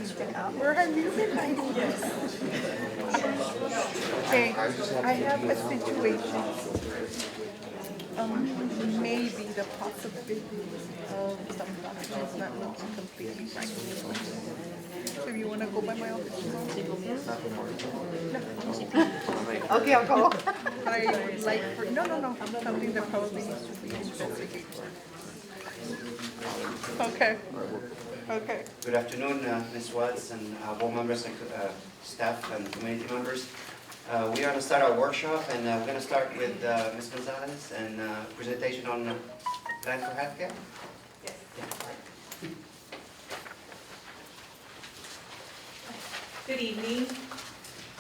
Where have you been hiding? Yes. Okay, I have a situation. Maybe the possibility of some documents not looking completely right. So if you want to go by my office tomorrow? Okay, I'll go. I like, no, something that probably needs to be investigated. Okay. Okay. Good afternoon, Ms. Watts and board members and staff and community members. We are going to start our workshop, and we're going to start with Ms. Gonzalez and presentation on plan for healthcare. Yes. Good evening,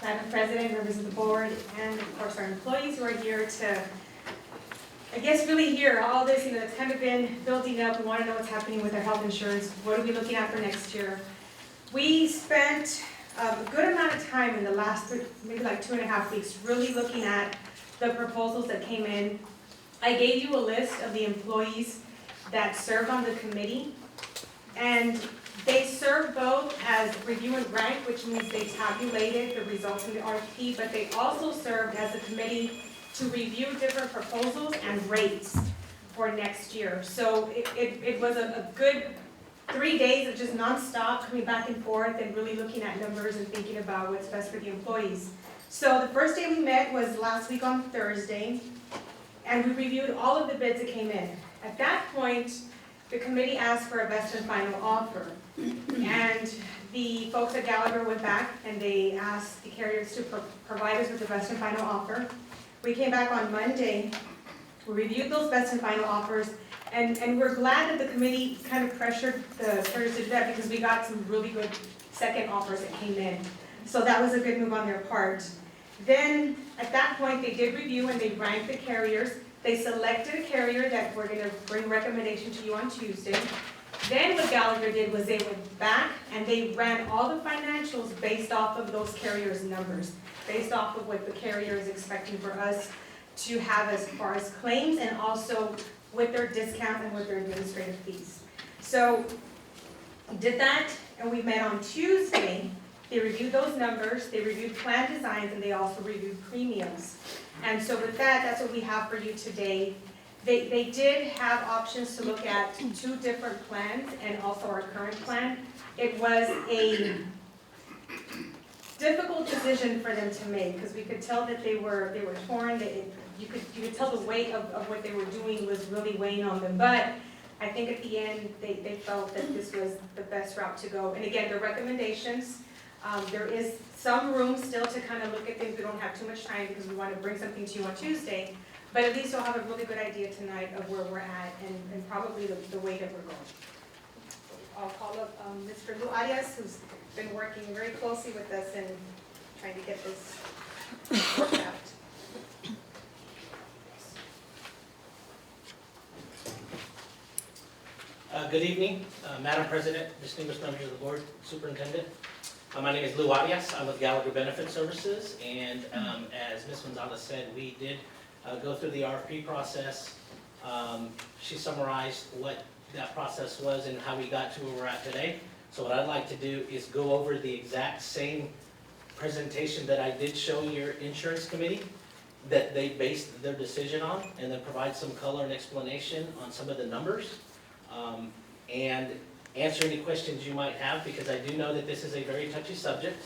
Madam President, members of the board, and of course our employees who are here to, I guess, really hear all this, that's kind of been building up. We want to know what's happening with our health insurance. What are we looking at for next year? We spent a good amount of time in the last, maybe like 2.5 weeks, really looking at the proposals that came in. I gave you a list of the employees that served on the committee, and they served both as review and rank, which means they tabulated the results in the RFP, but they also served as a committee to review different proposals and rates for next year. So it was a good 3 days of just nonstop coming back and forth and really looking at numbers and thinking about what's best for the employees. So the first day we met was last week on Thursday, and we reviewed all of the bids that came in. At that point, the committee asked for a best and final offer. And the folks at Gallagher went back and they asked the carriers to provide us with the best and final offer. We came back on Monday, we reviewed those best and final offers, and we're glad that the committee kind of pressured the carriers to do that because we got some really good second offers that came in. So that was a good move on their part. Then, at that point, they did review and they ranked the carriers. They selected a carrier that we're going to bring recommendation to you on Tuesday. Then what Gallagher did was they went back and they ran all the financials based off of those carriers' numbers, based off of what the carrier is expecting for us to have as far as claims and also with their discounts and with their administrative fees. So we did that, and we met on Tuesday. They reviewed those numbers, they reviewed plan designs, and they also reviewed premiums. And so with that, that's what we have for you today. They did have options to look at 2 different plans and also our current plan. It was a difficult decision for them to make because we could tell that they were torn. You could tell the weight of what they were doing was really weighing on them. But I think at the end they felt that this was the best route to go. And again, the recommendations. There is some room still to kind of look at things. We don't have too much time because we want to bring something to you on Tuesday. But at least you'll have a really good idea tonight of where we're at and probably the way that we're going. I'll call up Mr. Lou Arias, who's been working very closely with us and trying to get this worked out. Good evening, Madam President, distinguished members of the board, Superintendent. My name is Lou Arias. I'm with Gallagher Benefit Services, and as Ms. Gonzalez said, we did go through the RFP process. She summarized what that process was and how we got to where we're at today. So what I'd like to do is go over the exact same presentation that I did show your insurance committee that they based their decision on, and then provide some color and explanation on some of the numbers. And answer any questions you might have, because I do know that this is a very touchy subject.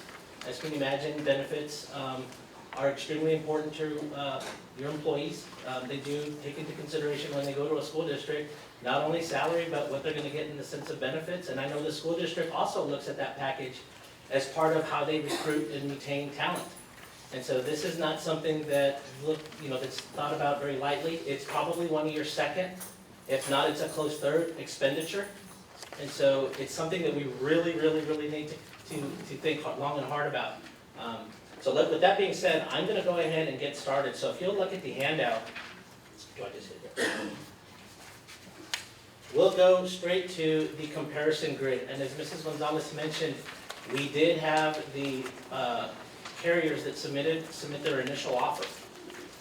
As you can imagine, benefits are extremely important to your employees. They do take into consideration when they go to a school district, not only salary, but what they're going to get in the sense of benefits. And I know the school district also looks at that package as part of how they recruit and retain talent. And so this is not something that that's thought about very lightly. It's probably one of your second, if not, it's a close third expenditure. And so it's something that we really need to think long and hard about. So with that being said, I'm going to go ahead and get started. So if you'll look at the handout, do I just hit here? We'll go straight to the comparison grid. And as Mrs. Gonzalez mentioned, we did have the carriers that submit their initial offer.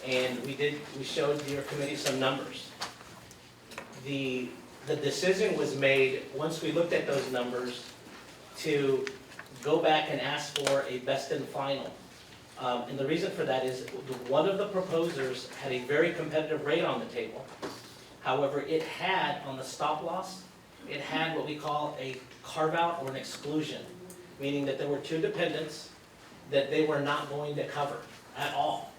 And we showed your committee some numbers. The decision was made, once we looked at those numbers, to go back and ask for a best and final. And the reason for that is one of the proposers had a very competitive rate on the table. However, it had, on the stop loss, it had what we call a carve-out or an exclusion, meaning that there were two dependents that they were not going to cover at all.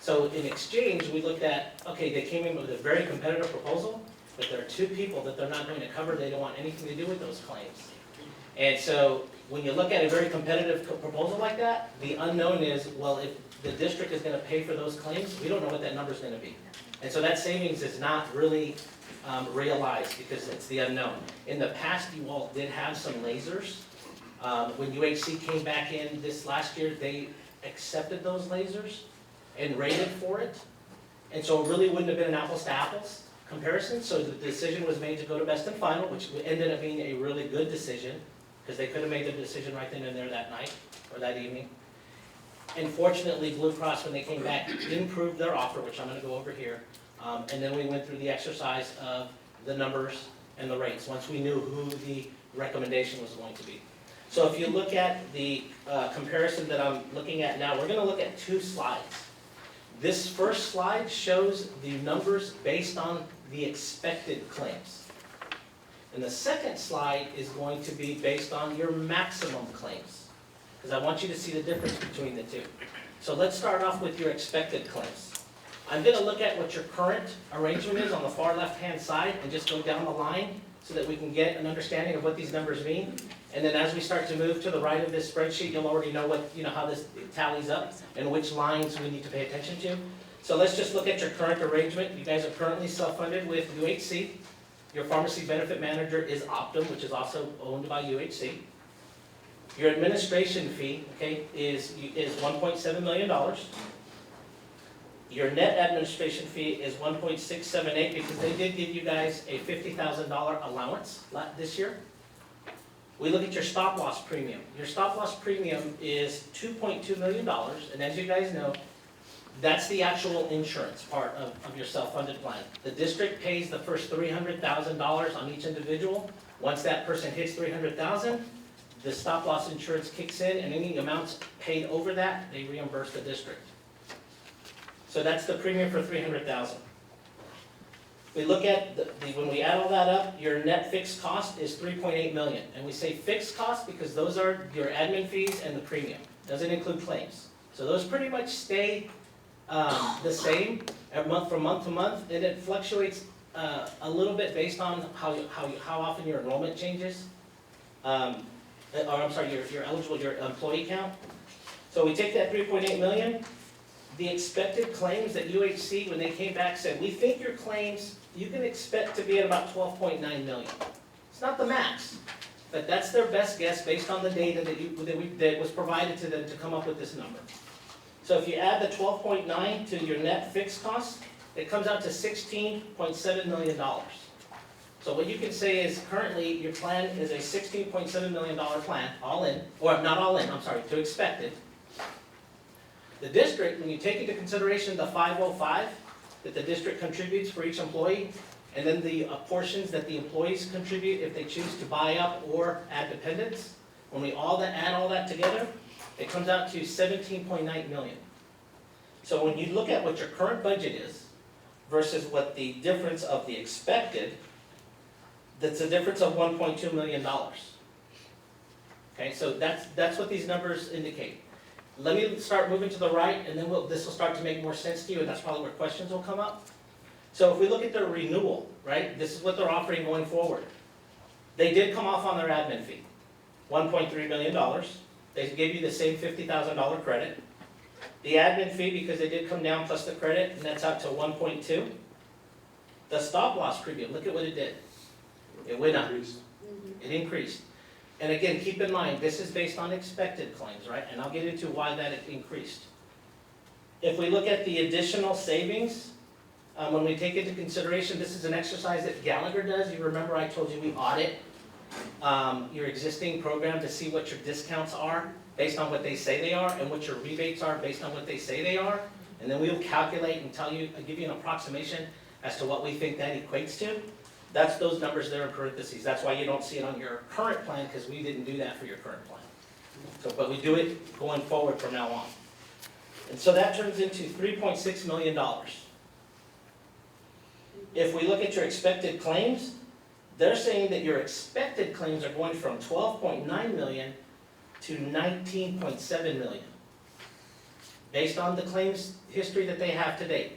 So in exchange, we looked at, okay, they came in with a very competitive proposal, but there are two people that they're not going to cover, they don't want anything to do with those claims. And so when you look at a very competitive proposal like that, the unknown is, well, if the district is gonna pay for those claims, we don't know what that number's gonna be. And so that savings is not really realized because it's the unknown. In the past, you all did have some lasers. When UHC came back in this last year, they accepted those lasers and rated for it. And so it really wouldn't have been an apples to apples comparison. So the decision was made to go to best and final, which ended up being a really good decision because they could have made the decision right then and there that night or that evening. Unfortunately, Blue Cross, when they came back, improved their offer, which I'm going to go over here. And then we went through the exercise of the numbers and the rates once we knew who the recommendation was going to be. So if you look at the comparison that I'm looking at now, we're going to look at two slides. This first slide shows the numbers based on the expected claims. And the second slide is going to be based on your maximum claims, because I want you to see the difference between the two. So let's start off with your expected claims. I'm going to look at what your current arrangement is on the far left-hand side and just go down the line so that we can get an understanding of what these numbers mean. And then as we start to move to the right of this spreadsheet, you'll already know what, how this tallies up and which lines we need to pay attention to. So let's just look at your current arrangement. You guys are currently self-funded with UHC. Your pharmacy benefit manager is Optum, which is also owned by UHC. Your administration fee, okay, is $1.7 million. Your net administration fee is $1.678 because they did give you guys a $50,000 allowance this year. We look at your stop loss premium. Your stop loss premium is $2.2 million, and as you guys know, that's the actual insurance part of your self-funded plan. The district pays the first $300,000 on each individual. Once that person hits $300,000, the stop loss insurance kicks in, and any amounts paid over that, they reimburse the district. So that's the premium for $300,000. We look at, when we add all that up, your net fixed cost is $3.8 million. And we say fixed cost because those are your admin fees and the premium. Doesn't include claims. So those pretty much stay the same from month to month, and it fluctuates a little bit based on how often your enrollment changes. Your employee count. So we take that $3.8 million. The expected claims that UHC, when they came back, said, we think your claims, you can expect to be at about 12.9 million. It's not the max, but that's their best guess based on the data that was provided to them to come up with this number. So if you add the 12.9 to your net fixed cost, it comes out to $16.7 million. So what you can say is currently your plan is a $16.7 million plan, all in, or not all in, I'm sorry, to expected. The district, when you take into consideration the 505 that the district contributes for each employee, and then the portions that the employees contribute if they choose to buy up or add dependents, when we add all that together, it comes out to $17.9 million. So when you look at what your current budget is versus what the difference of the expected, that's a difference of $1.2 million. Okay, so that's what these numbers indicate. Let me start moving to the right, and then this will start to make more sense to you, and that's probably where questions will come up. So if we look at their renewal, right, this is what they're offering going forward. They did come off on their admin fee, $1.3 million. They gave you the same $50,000 credit. The admin fee, because they did come down plus the credit, and that's out to 1.2. The stop loss premium, look at what it did. It went up. It increased. And again, keep in mind, this is based on expected claims, right? And I'll get into why that increased. If we look at the additional savings, when we take into consideration, this is an exercise that Gallagher does. You remember I told you we audit your existing program to see what your discounts are based on what they say they are, and what your rebates are based on what they say they are. And then we'll calculate and give you an approximation as to what we think that equates to. That's those numbers there in parentheses. That's why you don't see it on your current plan, because we didn't do that for your current plan. So, but we do it going forward from now on. And so that turns into $3.6 million. If we look at your expected claims, they're saying that your expected claims are going from 12.9 million to 19.7 million, based on the claims history that they have to date.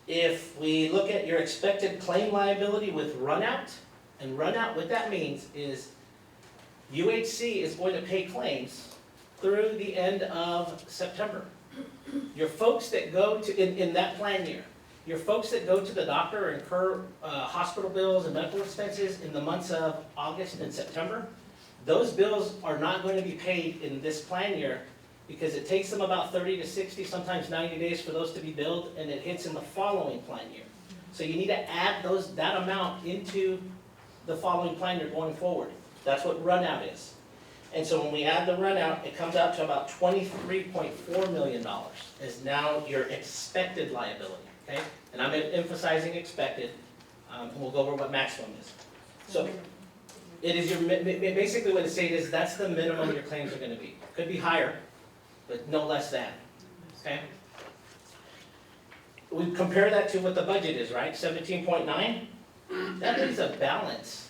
If we look at your expected claim liability with runout, and runout, what that means is UHC is going to pay claims through the end of September. Your folks that go to, in that plan year, your folks that go to the doctor or incur hospital bills and medical expenses in the months of August and September, those bills are not going to be paid in this plan year because it takes them about 30 to 60, sometimes 90 days for those to be billed, and it hits in the following plan year. So you need to add that amount into the following plan year going forward. That's what runout is. And so when we add the runout, it comes out to about $23.4 million is now your expected liability, okay? And I'm emphasizing expected, and we'll go over what maximum is. So it is your, basically what it's saying is that's the minimum your claims are gonna be. Could be higher, but no less than, okay? We compare that to what the budget is, right? 17.9, that is a balance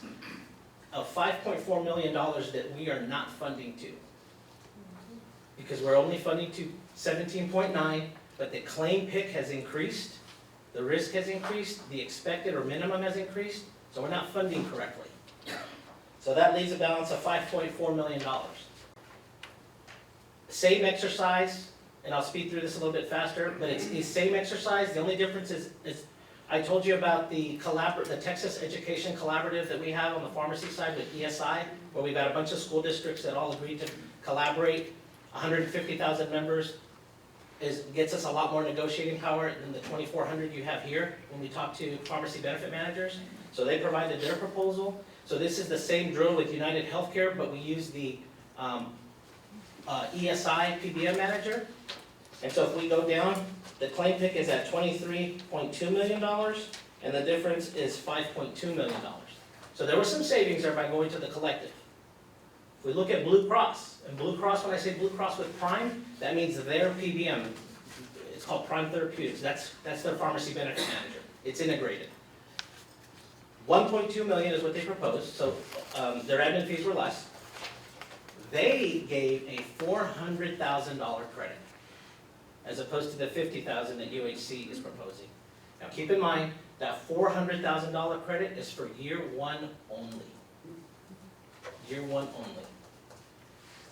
of $5.4 million that we are not funding to. Because we're only funding to 17.9, but the claim pick has increased, the risk has increased, the expected or minimum has increased, so we're not funding correctly. So that leaves a balance of $5.4 million. Same exercise, and I'll speed through this a little bit faster, but it's the same exercise. The only difference is I told you about the Texas Education Collaborative that we have on the pharmacy side with ESI, where we've got a bunch of school districts that all agreed to collaborate. 150,000 members gets us a lot more negotiating power than the 2,400 you have here when we talk to pharmacy benefit managers. So they provided their proposal. So this is the same drill with United Healthcare, but we use the ESI PBM manager. And so if we go down, the claim pick is at $23.2 million, and the difference is $5.2 million. So there was some savings there by going to the collective. If we look at Blue Cross, and Blue Cross, when I say Blue Cross with Prime, that means their PBM. It's called Prime Therapeutics. That's their pharmacy benefit manager. It's integrated. 1.2 million is what they proposed, so their admin fees were less. They gave a $400,000 credit, as opposed to the $50,000 that UHC is proposing. Now keep in mind, that $400,000 credit is for year one only. Year one only.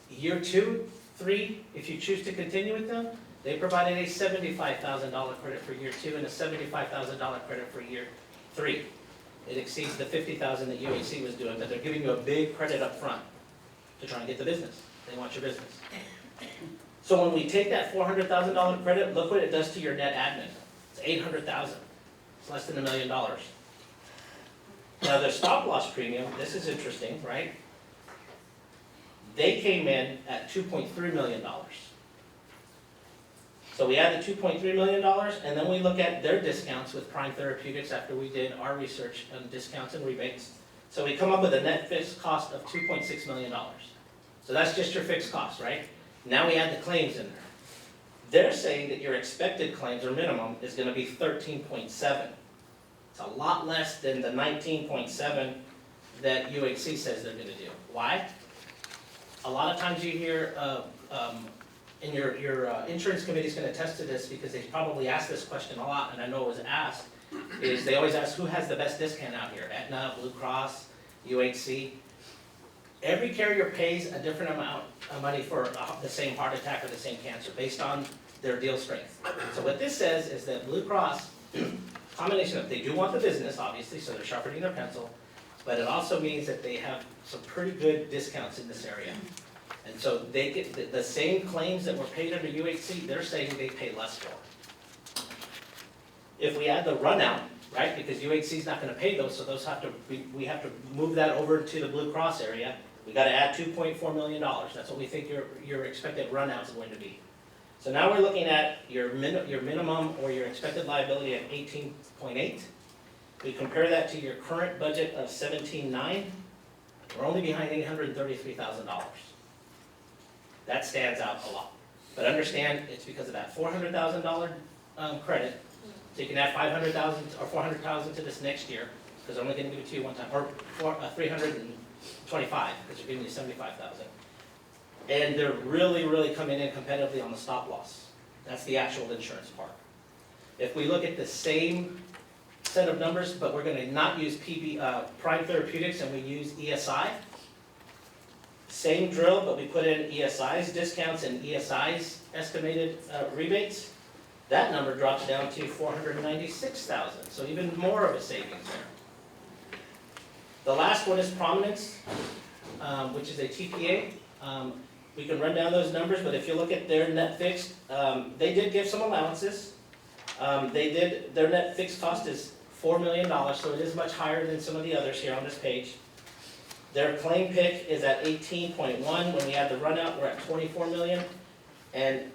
Year 2, 3, if you choose to continue with them, they provided a $75,000 credit for year 2 and a $75,000 credit for year 3. It exceeds the $50,000 that UHC was doing, but they're giving you a big credit up front to try and get the business. They want your business. So when we take that $400,000 credit, look what it does to your net admin. It's $800,000. It's less than $1 million. Now their stop loss premium, this is interesting, right? They came in at $2.3 million. So we add the $2.3 million, and then we look at their discounts with Prime Therapeutics after we did our research on discounts and rebates. So we come up with a net fixed cost of $2.6 million. So that's just your fixed cost, right? Now we add the claims in there. They're saying that your expected claims, or minimum, is going to be 13.7. It's a lot less than the 19.7 that UHC says they're going to do. Why? A lot of times you hear, and your insurance committee is going to attest to this because they probably asked this question a lot, and I know it was asked, is they always ask who has the best discount out here, Aetna, Blue Cross, UHC. Every carrier pays a different amount of money for the same heart attack or the same cancer based on their deal strength. So what this says is that Blue Cross, combination of, they do want the business obviously, so they're sharpening their pencil, but it also means that they have some pretty good discounts in this area. And so they get the same claims that were paid under UHC, they're saying they pay less for. If we add the runout, right, because UHC is not going to pay those, so those have to we have to move that over to the Blue Cross area. We got to add $2.4 million. That's what we think your expected runout is going to be. So now we're looking at your minimum or your expected liability at 18.8. We compare that to your current budget of 17.9. We're only behind $833,000. That stands out a lot. But understand, it's because of that $400,000 credit. So you can add 500,000 or 400,000 to this next year, because I'm only going to give it to you one time, or 325, because you're giving me 75,000. And they're really coming in competitively on the stop loss. That's the actual insurance part. If we look at the same set of numbers, but we're going to not use Prime Therapeutics and we use ESI, same drill, but we put in ESI's discounts and ESI's estimated rebates, that number drops down to 496,000, so even more of a savings there. The last one is Prominence, which is a TPA. We can run down those numbers, but if you look at their net fixed, they did give some allowances. Their net fixed cost is $4 million, so it is much higher than some of the others here on this page. Their claim pick is at 18.1. When we add the run out, we're at 24 million. And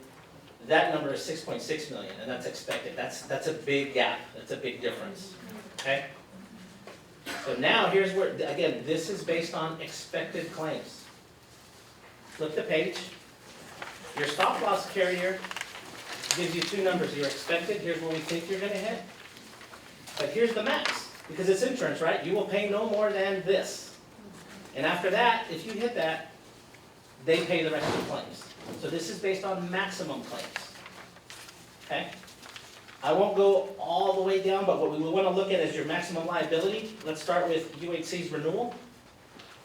that number is 6.6 million, and that's expected. That's a big gap. That's a big difference. Okay? So now here's where, again, this is based on expected claims. Flip the page. Your stop loss carrier gives you two numbers. Your expected, here's where we think you're going to hit. But here's the max, because it's insurance, right? You will pay no more than this. And after that, if you hit that, they pay the rest of the claims. So this is based on maximum claims. Okay? I won't go all the way down, but what we want to look at is your maximum liability. Let's start with UHC's renewal.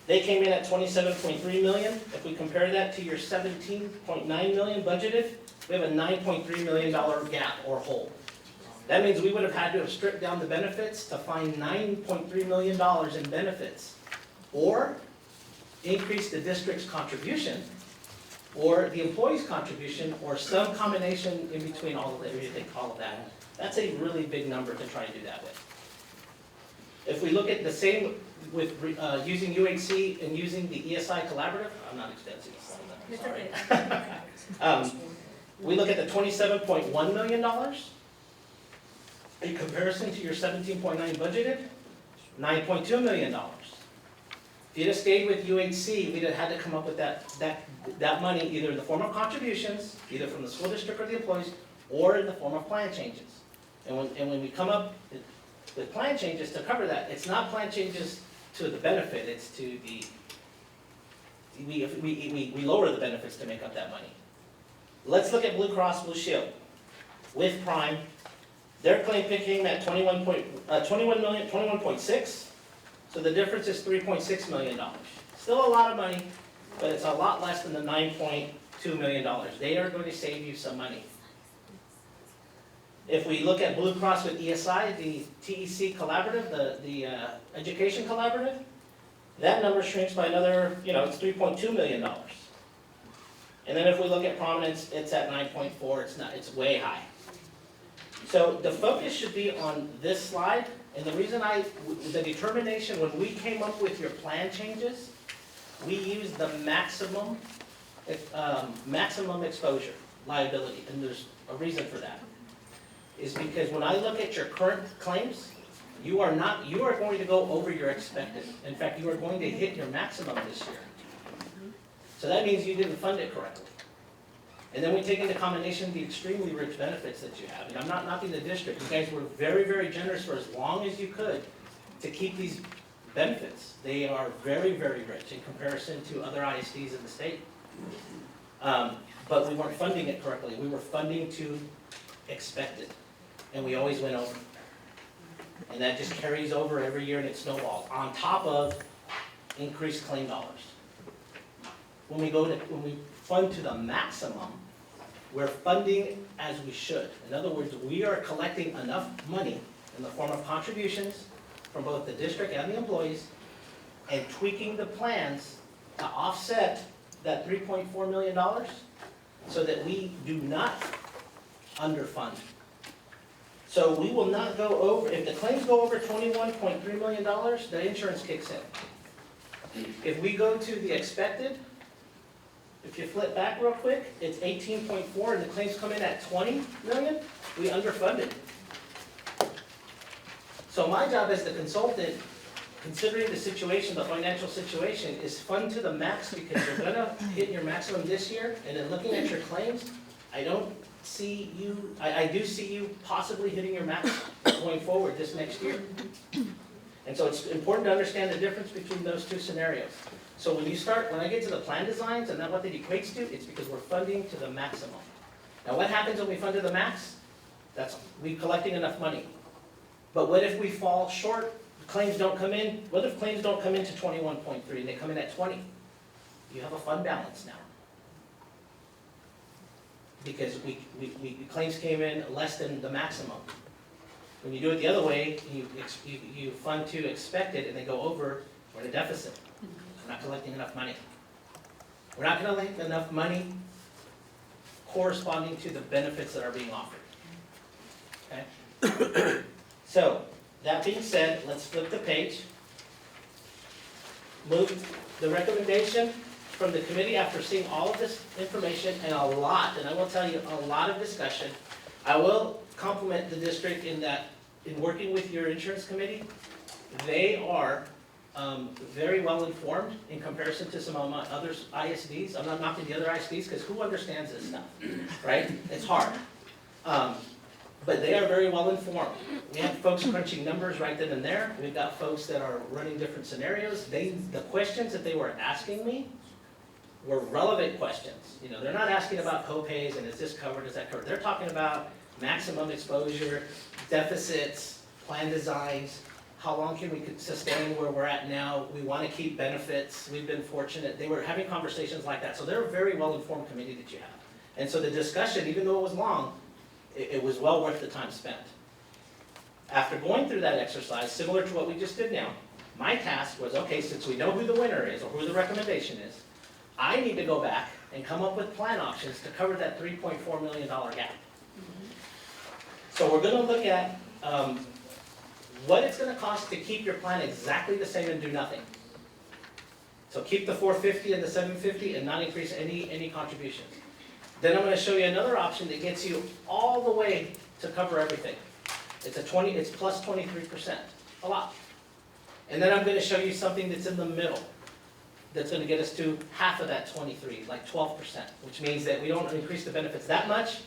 They came in at 27.3 million. If we compare that to your 17.9 million budgeted, we have a $9.3 million gap or hole. That means we would have had to have stripped down the benefits to find $9.3 million in benefits, or increase the district's contribution, or the employee's contribution, or some combination in between all of that. That's a really big number to try and do that with. If we look at the same with using UHC and using the ESI collaborative, I'm not extensive, sorry. We look at the $27.1 million. In comparison to your 17.9 budgeted, $9.2 million. If you'd have stayed with UHC, we'd have had to come up with that money either in the form of contributions, either from the school district or the employees, or in the form of plan changes. And when we come up with plan changes to cover that, it's not plan changes to the benefit, it's to the, we lower the benefits to make up that money. Let's look at Blue Cross Blue Shield. With Prime, their claim picking at 21.6, so the difference is $3.6 million. Still a lot of money, but it's a lot less than the $9.2 million. They are going to save you some money. If we look at Blue Cross with ESI, the TEC collaborative, the education collaborative, that number shrinks by another, it's $3.2 million. And then if we look at Prominence, it's at 9.4, it's way high. So the focus should be on this slide, and the reason the determination, when we came up with your plan changes, we used the maximum exposure liability, and there's a reason for that. Is because when I look at your current claims, you are going to go over your expected. In fact, you are going to hit your maximum this year. So that means you didn't fund it correctly. And then we take into combination the extremely rich benefits that you have. And I'm not knocking the district. You guys were very generous for as long as you could to keep these benefits. They are very rich in comparison to other ISDs in the state. But we weren't funding it correctly. We were funding to expected. And we always went over. And that just carries over every year and it snowballs. On top of increased claim dollars. When we fund to the maximum, we're funding as we should. In other words, we are collecting enough money in the form of contributions from both the district and the employees and tweaking the plans to offset that $3.4 million so that we do not underfund. So we will not go over, if the claims go over $21.3 million, the insurance kicks in. If we go to the expected, if you flip back real quick, it's 18.4 and the claims come in at 20 million, we underfunded. So my job as the consultant considering the situation, the financial situation, is fund to the max because you're gonna hit your maximum this year, and then looking at your claims, I don't see you, I do see you possibly hitting your max going forward this next year. And so it's important to understand the difference between those two scenarios. So when I get to the plan designs and then what that equates to, it's because we're funding to the maximum. Now what happens when we fund to the max? We're collecting enough money. But what if we fall short, claims don't come in? What if claims don't come in to 21.3 and they come in at 20? You have a fund balance now. Because claims came in less than the maximum. When you do it the other way, you fund to expected and they go over, we're in a deficit. We're not collecting enough money. We're not collecting enough money corresponding to the benefits that are being offered. Okay? So, that being said, let's flip the page. Move the recommendation from the committee after seeing all of this information and I will tell you, a lot of discussion. I will compliment the district in that, in working with your insurance committee, they are very well informed in comparison to some of my other ISDs. I'm not knocking the other ISDs because who understands this stuff, right? It's hard. But they are very well informed. We have folks crunching numbers right then and there. We've got folks that are running different scenarios. The questions that they were asking me were relevant questions. You know, they're not asking about co-pays and is this covered, is that covered? They're talking about maximum exposure, deficits, plan designs, how long can we sustain where we're at now? We want to keep benefits. We've been fortunate. They were having conversations like that. So they're a very well-informed committee that you have. And so the discussion, even though it was long, it was well worth the time spent. After going through that exercise, similar to what we just did now, my task was, okay, since we know who the winner is or who the recommendation is, I need to go back and come up with plan options to cover that $3.4 million gap. So we're going to look at what it's going to cost to keep your plan exactly the same and do nothing. So keep the $450 and the $750 and not increase any contributions. Then I'm going to show you another option that gets you all the way to cover everything. It's plus 23%, a lot. And then I'm going to show you something that's in the middle, that's going to get us to half of that 23, like 12%, which means that we don't increase the benefits that much,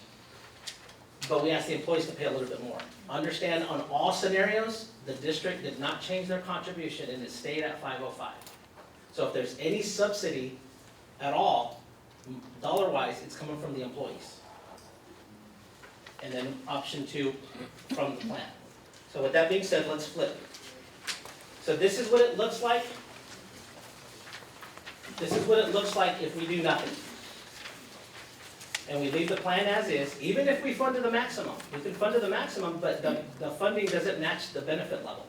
but we ask the employees to pay a little bit more. Understand, on all scenarios, the district did not change their contribution and it stayed at 505. So if there's any subsidy at all, dollar-wise, it's coming from the employees. And then option 2 from the plan. So with that being said, let's flip. So this is what it looks like. This is what it looks like if we do nothing. And we leave the plan as is, even if we fund to the maximum. We can fund to the maximum, but the funding doesn't match the benefit level.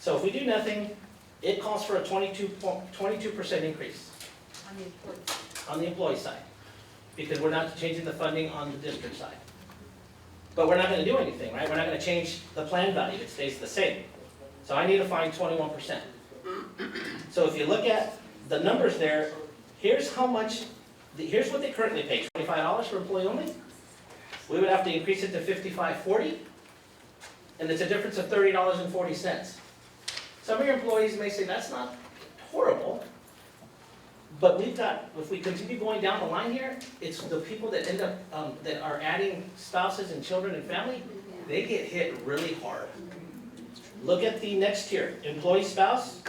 So if we do nothing, it calls for a 22% increase on the employee side, because we're not changing the funding on the district side. But we're not going to do anything, right? We're not going to change the plan value. It stays the same. So I need to find 21%. So if you look at the numbers there, here's how much, here's what they currently pay, $25 for employee only. We would have to increase it to $55.40, and it's a difference of $30.40. Some of your employees may say, that's not horrible, but we've got, if we continue going down the line here, it's the people that end up, that are adding spouses and children and family, they get hit really hard. Look at the next tier, employee spouse,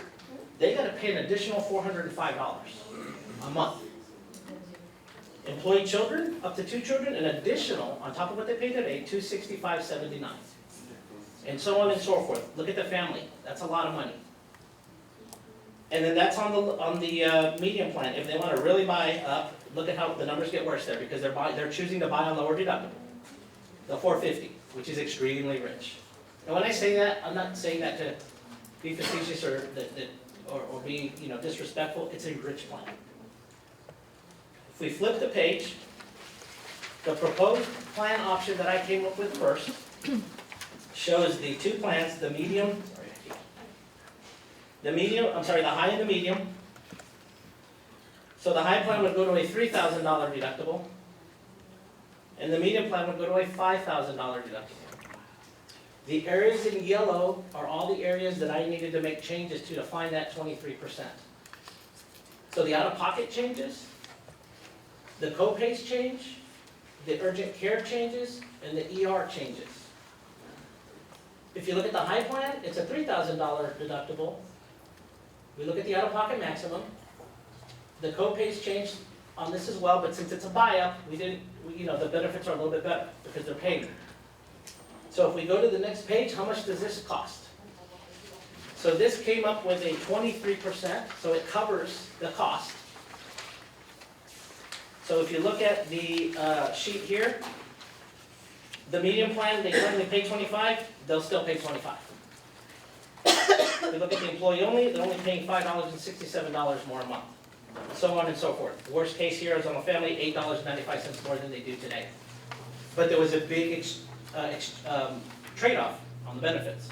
they gotta pay an additional $405 a month. Employee children, up to 2 children, an additional, on top of what they pay today, $265.79. And so on and so forth. Look at the family, that's a lot of money. And then that's on the medium plan. If they want to really buy up, look at how the numbers get worse there, because they're choosing to buy a lower deductible, the $450, which is extremely rich. And when I say that, I'm not saying that to be facetious or be disrespectful. It's a rich plan. If we flip the page, the proposed plan option that I came up with first shows the 2 plans, the high and the medium. So the high plan would go to a $3,000 deductible, and the medium plan would go to a $5,000 deductible. The areas in yellow are all the areas that I needed to make changes to find that 23%. So the out-of-pocket changes, the co-pays change, the urgent care changes, and the ER changes. If you look at the high plan, it's a $3,000 deductible. We look at the out-of-pocket maximum. The co-pays changed on this as well, but since it's a buy-up, the benefits are a little bit better because they're paid. So if we go to the next page, how much does this cost? So this came up with a 23%, so it covers the cost. So if you look at the sheet here, the medium plan, they currently pay 25, they'll still pay 25. If you look at the employee only, they're only paying $567 more a month. So on and so forth. Worst case here is on a family, $8.95 more than they do today. But there was a big trade-off on the benefits.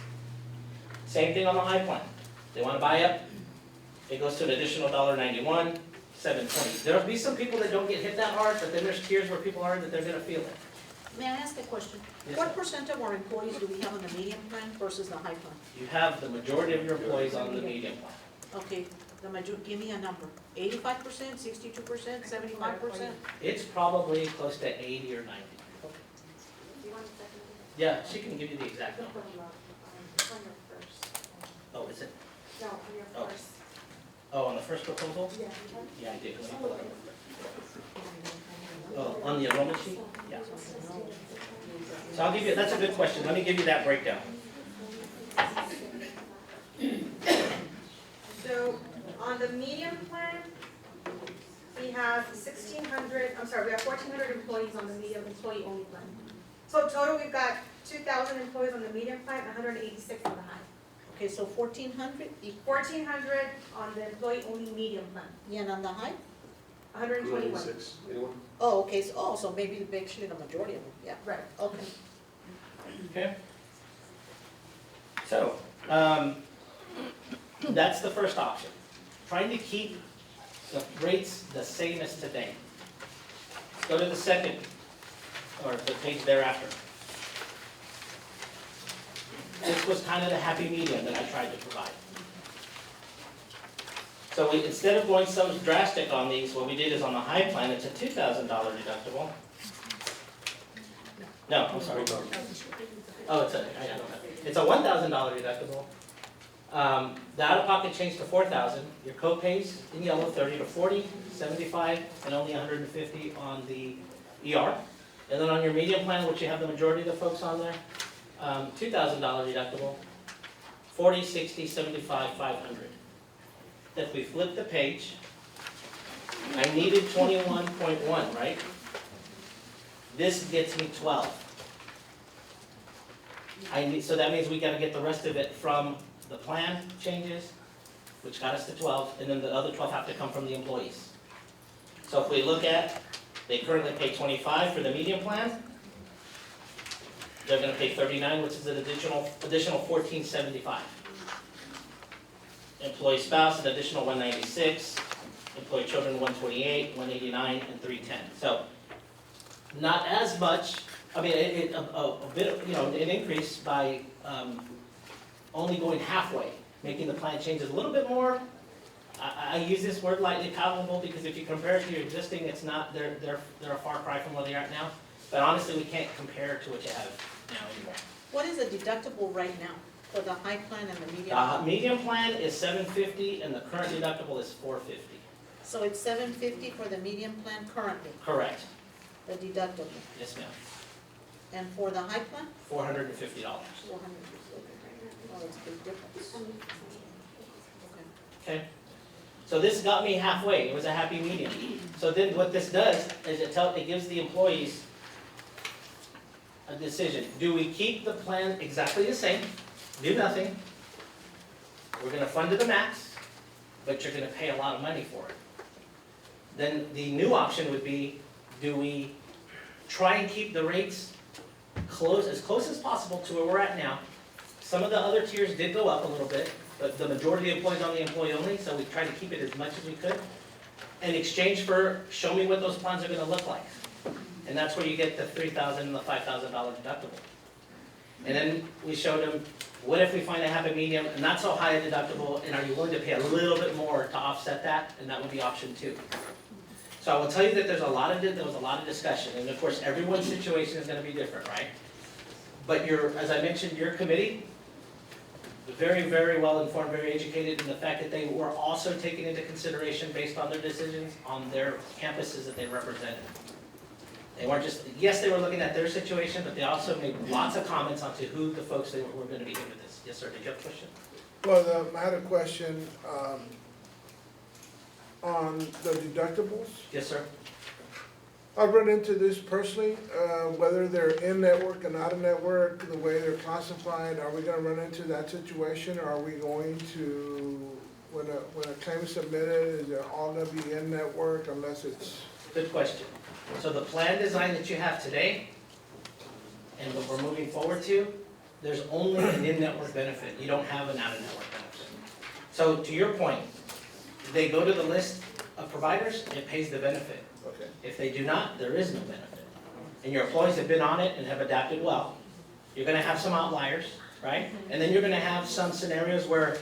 Same thing on the high plan. They want to buy up, it goes to an additional $1.91, $7.20. There'll be some people that don't get hit that hard, but then there's tiers where people are that they're going to feel it. May I ask a question? Yes, What ma'am. percent of our employees do we have on the medium plan versus the high plan? You have the majority of your employees on the medium plan. Okay, give me a number. 85%, 62%, 75%? It's probably close to 80 or 90. Yeah, she can give you the exact number. Oh, is it? No, on your Oh. first. Oh, on the first proposal? Yeah. Yeah, I did. Let me pull it up. Oh, on the enrollment sheet? Yeah. So I'll give you, that's a good question. Let me give you that breakdown. So on the medium plan, we have 1,600, I'm sorry, we have 1,400 employees on the medium employee-only plan. So total, we've got 2,000 employees on the medium plan, 186 on the high. Okay, so 1,400, 1,400 on the employee-only medium plan, and on the high? 121. Oh, okay, so maybe actually the majority of them, yeah. Right. Okay. Okay? So, that's the first option. Trying to keep the rates the same as today. Let's go to the second, or the page thereafter. This was kind of the happy medium that I tried to provide. So instead of going so drastic on these, what we did is on the high plan, it's a $2,000 deductible. No, I'm sorry. Oh, it's a $1,000 deductible. The out-of-pocket changed to $4,000. Your co-pays in yellow, 30 to 40, 75, and only 150 on the ER. And then on your medium plan, which you have the majority of the folks on there, $2,000 deductible, 40, 60, 75, 500. If we flip the page, I needed 21.1, right? This gets me 12. So that means we gotta get the rest of it from the plan changes, which got us to 12, and then the other 12 have to come from the employees. So if we look at, they currently pay 25 for the medium plan. They're gonna pay 39, which is an additional $14.75. Employee spouse, an additional $196. Employee children, $128, $189, and $310. So not as much. I mean, a bit, an increase by only going halfway, making the plan changes a little bit more. I use this word lightly, palatable, because if you compare it to your existing, it's not, they're a far cry from where they are at now. But honestly, we can't compare to what you have now anymore. What is the deductible right now for the high plan and the medium? The medium plan is $750 and the current deductible is $450. So it's $750 for the medium plan currently, Correct. the deductible. Yes, ma'am. And for the high plan? $450. 450. Oh, that's a big difference. Okay. Okay. So this got me halfway. It was a happy medium. So then what this does is it gives the employees a decision. Do we keep the plan exactly the same, do nothing, we're gonna fund to the max, but you're gonna pay a lot of money for it? Then the new option would be, do we try and keep the rates as close as possible to where we're at now? Some of the other tiers did go up a little bit, but the majority of employees on the employee only, so we tried to keep it as much as we could. In exchange for, show me what those plans are gonna look like. And that's where you get the $3,000 and the $5,000 deductible. And then we showed them, what if we find a happy medium, and not so high a deductible, and are you willing to pay a little bit more to offset that? And that would be option 2. So I will tell you that there was a lot of discussion, and of course, everyone's situation is gonna be different, right? But as I mentioned, your committee, very, very well informed, very educated in the fact that they were also taken into consideration based on their decisions on their campuses that they represented. They weren't just, yes, they were looking at their situation, but they also made lots of comments onto who the folks they were gonna be in with this. Yes, sir, did you have a question? Well, I had a question on the deductibles. Yes, sir. I've run into this personally, whether they're in-network and out-of-network, the way they're classified, are we gonna run into that situation? Or are we going to, when a claim is submitted, is it all gonna be in-network unless it's? Good question. So the plan design that you have today, and what we're moving forward to, there's only an in-network benefit. You don't have an out-of-network benefit. So to your point, they go to the list of providers, it pays the benefit. Okay. If they do not, there is no benefit. And your employees have been on it and have adapted well. You're gonna have some outliers, right? And then you're gonna have some scenarios where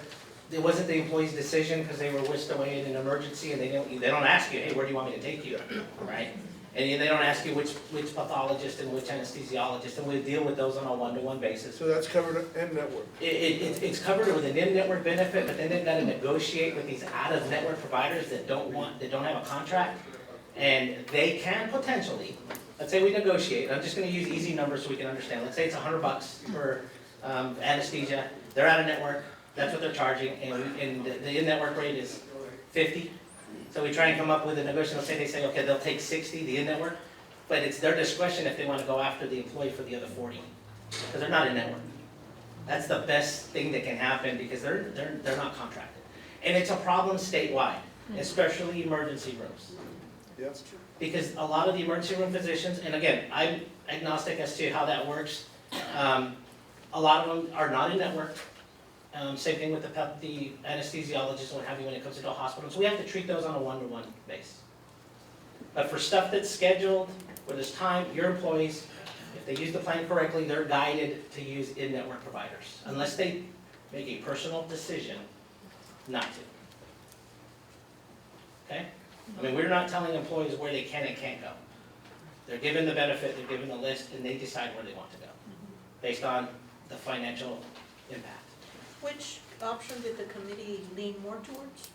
it wasn't the employee's decision because they were whisked away in an emergency and they don't ask you, hey, where do you want me to take you, right? And they don't ask you which pathologist and which anesthesiologist, and we deal with those on a one-to-one basis. So that's covered in-network? It's covered with an in-network benefit, but then they've got to negotiate with these out-of-network providers that don't have a contract. And they can potentially, let's say we negotiate, I'm just gonna use easy numbers so we can understand. Let's say it's $100 for anesthesia, they're out of network, that's what they're charging, and the in-network rate is 50. So we try and come up with a negotiation, let's say they say, okay, they'll take 60, the in-network, but it's their discretion if they wanna go after the employee for the other 40, because they're not in-network. That's the best thing that can happen because they're not contracted. And it's a problem statewide, especially emergency rooms. Yep. Because a lot of the emergency room physicians, and again, I'm agnostic as to how that works. A lot of them are not in network. Same thing with the anesthesiologists and what have you when it comes into a hospital. So we have to treat those on a one-to-one basis. But for stuff that's scheduled, where there's time, your employees, if they use the plan correctly, they're guided to use in-network providers, unless they make a personal decision not to. Okay? I mean, we're not telling employees where they can and can't go. They're given the benefit, they're given the list, and they decide where they want to go, based on the financial impact. Which option did the committee lean more towards?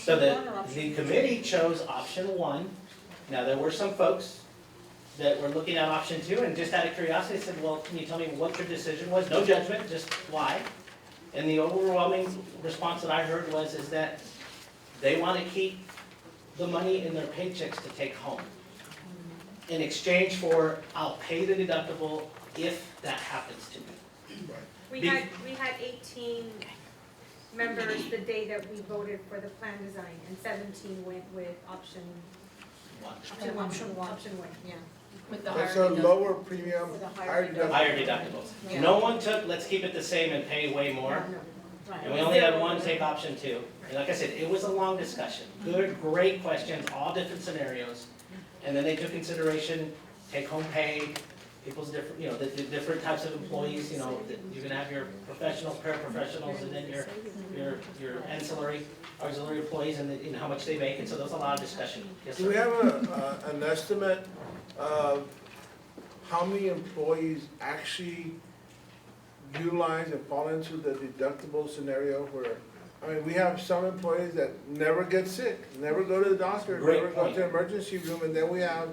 So Option 1 or option 2? the committee chose option 1. Now, there were some folks that were looking at option 2, and just out of curiosity, said, well, can you tell me what your decision was? No judgment, just why. And the overwhelming response that I heard is that they want to keep the money in their paychecks to take home. In exchange for, I'll pay the deductible if that happens to me. We had 18 members the day that we voted for the plan design, and 17 went with option Option one. Option one, yeah. With the That's higher a lower premium, With a higher higher deductible. Higher deductibles. Yeah. No one took, let's keep it the same and pay way more. And we Right. only had one take option 2. And like I said, it was a long discussion. Good, great questions, all different scenarios. And then they took consideration, take home pay, people's different, the different types of employees, you're gonna have your professionals, paraprofessionals, and then your ancillary, auxiliary employees, and how much they make, and so there's a lot of discussion. Yes, Do we sir. have an estimate of how many employees actually utilize and fall into the deductible scenario where, we have some employees that never get sick, never go to the doctor, Great never go point. to the emergency room, and then we have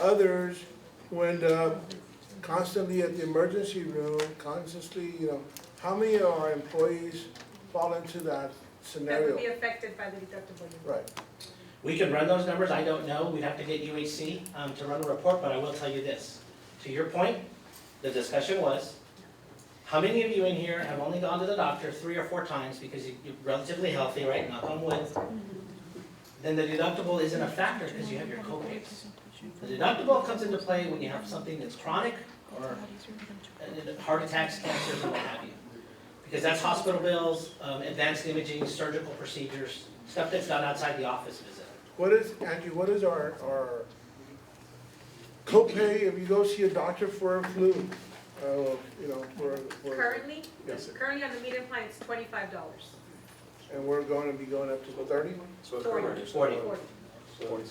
others who end up constantly at the emergency room, how many of our employees fall into that That scenario? would be affected by the deductible. Right. We can run those numbers, I don't know, we'd have to get UHC to run a report, but I will tell you this. To your point, the discussion was, how many of you in here have only gone to the doctor 3 or 4 times because you're relatively healthy, right, knock on wood? Then the deductible isn't a factor because you have your co-pays. The deductible comes into play when you have something that's chronic or heart attacks, cancers, and what have you. Because that's hospital bills, advanced imaging, surgical procedures, stuff that's done outside the office visit. Angie, what is our copay if you go see a doctor for a flu? you know, we're, Currently, yes, currently on the meter plan, it's $25. and we're going to be going up to 30? So it's 40. 40. 40.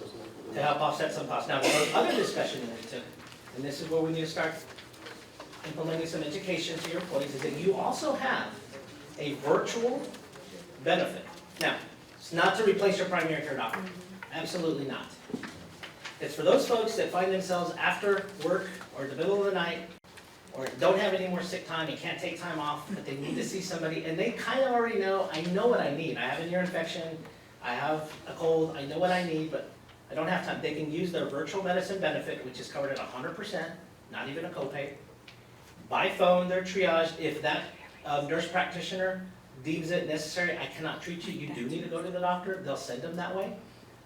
To help offset some costs. Now, the other discussion that we took, and this is where we need to start implementing some education to your employees, is that you also have a virtual benefit. Now, it's not to replace your primary care doctor. Absolutely not. It's for those folks that find themselves after work or in the middle of the night, or don't have any more sick time and can't take time off, but they need to see somebody, and they kind of already know, I know what I need. I have an ear infection, I have a cold, I know what I need, but I don't have time. They can use their virtual medicine benefit, which is covered at 100%, not even a copay. By phone, they're triaged. If that nurse practitioner deems it necessary, I cannot treat you, you do need to go to the doctor, they'll send them that way.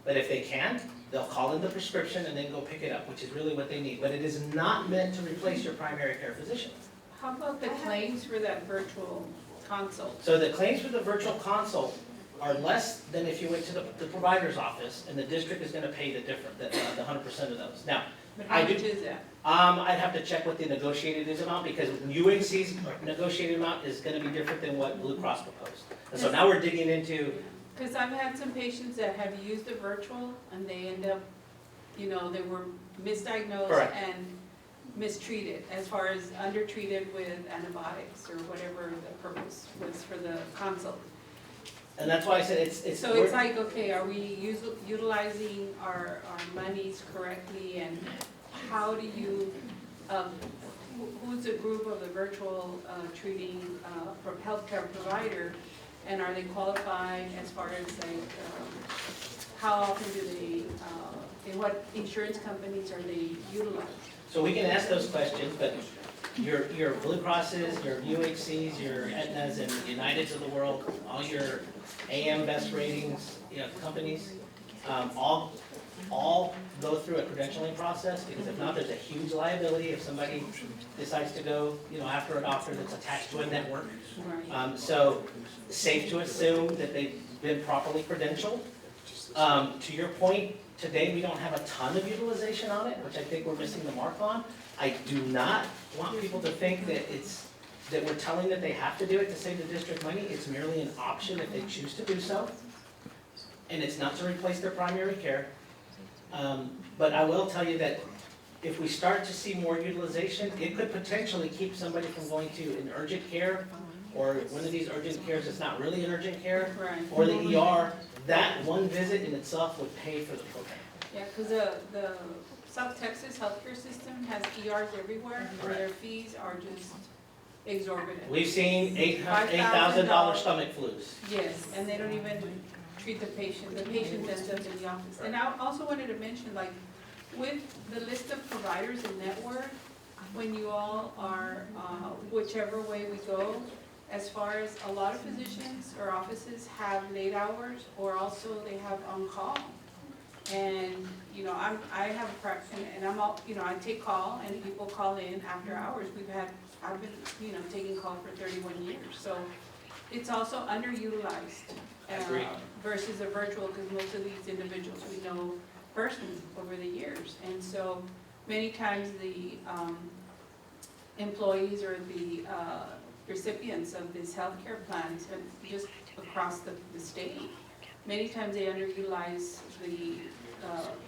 But if they can't, they'll call in the prescription and then go pick it up, which is really what they need. But it is not meant to replace your primary care physician. How about the claims for that virtual consult? So the claims for the virtual consult are less than if you went to the provider's office, and the district is gonna pay the 100% of those. Now, But I how do- much is that? I'd have to check what the negotiated is amount, because UNC's negotiated amount is gonna be different than what Blue Cross proposed. And so now we're digging into, Because I've had some patients that have used the virtual and they end up, you know, they were misdiagnosed Correct. and mistreated as far as undertreated with antibiotics or whatever the purpose was for the consult. and that's why I said it's. So it's like, okay, are we utilizing our monies correctly, and how do you, who's the group of the virtual treating healthcare provider, and are they qualified as far as like, how often do they, and what insurance companies are they utilizing? So we can ask those questions, but your Blue Crosses, your UHCs, your Aetnas and Uniteds of the world, all your AM best ratings, companies, all go through a credentialing process, because if not, there's a huge liability if somebody decides to go, after a doctor that's attached to a network. Right. So safe to assume that they've been properly credentialed. To your point, today we don't have a ton of utilization on it, which I think we're missing the mark on. I do not want people to think that we're telling that they have to do it to save the district money. It's merely an option if they choose to do so. And it's not to replace their primary care. But I will tell you that if we start to see more utilization, it could potentially keep somebody from going to an urgent care, or one of these urgent cares that's not really an urgent care, Right. or the ER. That one visit in itself would pay for the program. Yeah, because the South Texas healthcare system has ERs everywhere, where their fees are just exorbitant. We've seen $8,000 stomach flus. Yes, and they don't even treat the patient ends up in the office. And I also wanted to mention, like, with the list of providers and network, when you all are, whichever way we go, as far as a lot of physicians or offices have late hours, or also they have on-call. And, I have a practice, and I'm all, I take call, and people call in after hours. I've been, taking call for 31 years, so it's also underutilized. Agreed. Versus a virtual, because most of these individuals we know personally over the years. And so many times the employees or the recipients of these healthcare plans, just across the state, many times they underutilize the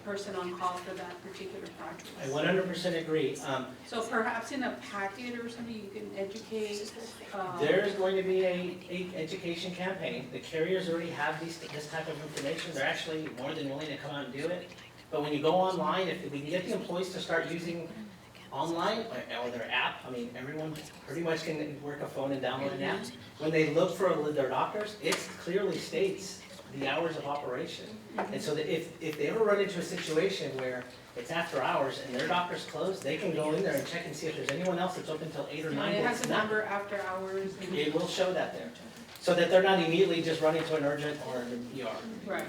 person on call for that particular practice. I 100% agree. So perhaps in a packet or something, you can educate. There's going to be a education campaign. The carriers already have this type of information. They're actually more than willing to come out and do it. But when you go online, if we can get the employees to start using online or their app, everyone pretty much can work a phone and download an app. When they look for their doctors, it clearly states the hours of operation. And so that if they ever run into a situation where it's after hours and their doctor's closed, they can go in there and check and see if there's anyone else that's open until 8 or 9. It has a number after hours. It will show that there, so that they're not immediately just running to an urgent or an ER. Right.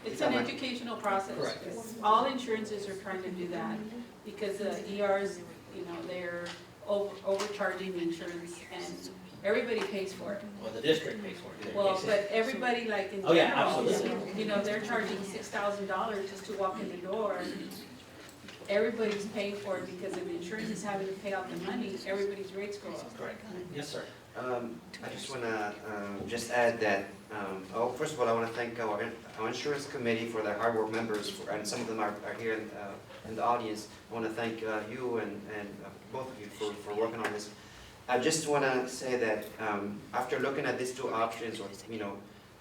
It's an educational process. Correct. All insurances are trying to do that, because the ERs, they're overcharging the insurance, and everybody pays for it. Well, the district pays for it. Well, but everybody, like in Oh, yeah, general, absolutely. they're charging $6,000 just to walk in the door. everybody's paying for it, because if insurance is having to pay out the money, everybody's rates go up. Correct. Yes, sir. I just want to just add that, first of all, I want to thank our insurance committee for their hard work members, and some of them are here in the audience. I want to thank you and both of you for working on this. I just want to say that after looking at these two options,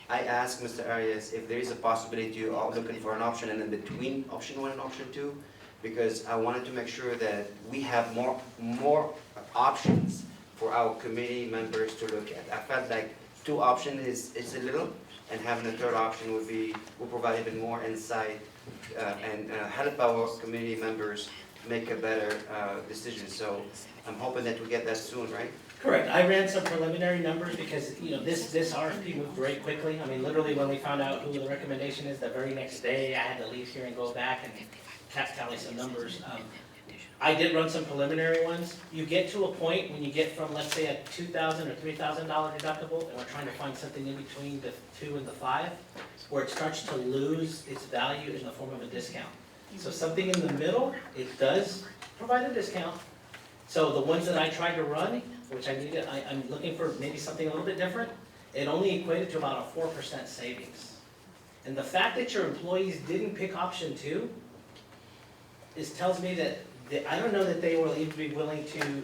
I asked Mr. Arias if there is a possibility of looking for an option and in between option 1 and option 2, because I wanted to make sure that we have more options for our committee members to look at. I felt like 2 options is a little, and having a 3rd option will provide even more insight and help our committee members make a better decision. So I'm hoping that we get that soon, right? Correct. I ran some preliminary numbers because, this RFP moved very quickly. I mean, literally when we found out who the recommendation is, the very next day, I had to leave here and go back and tally some numbers. I did run some preliminary ones. You get to a point when you get from, let's say, a $2,000 or $3,000 deductible, and we're trying to find something in between the 2 and the 5, where it starts to lose its value in the form of a discount. So something in the middle, it does provide a discount. So the ones that I tried to run, which I'm looking for maybe something a little bit different, it only equated to about a 4% savings. And the fact that your employees didn't pick option 2 tells me that I don't know that they will even be willing to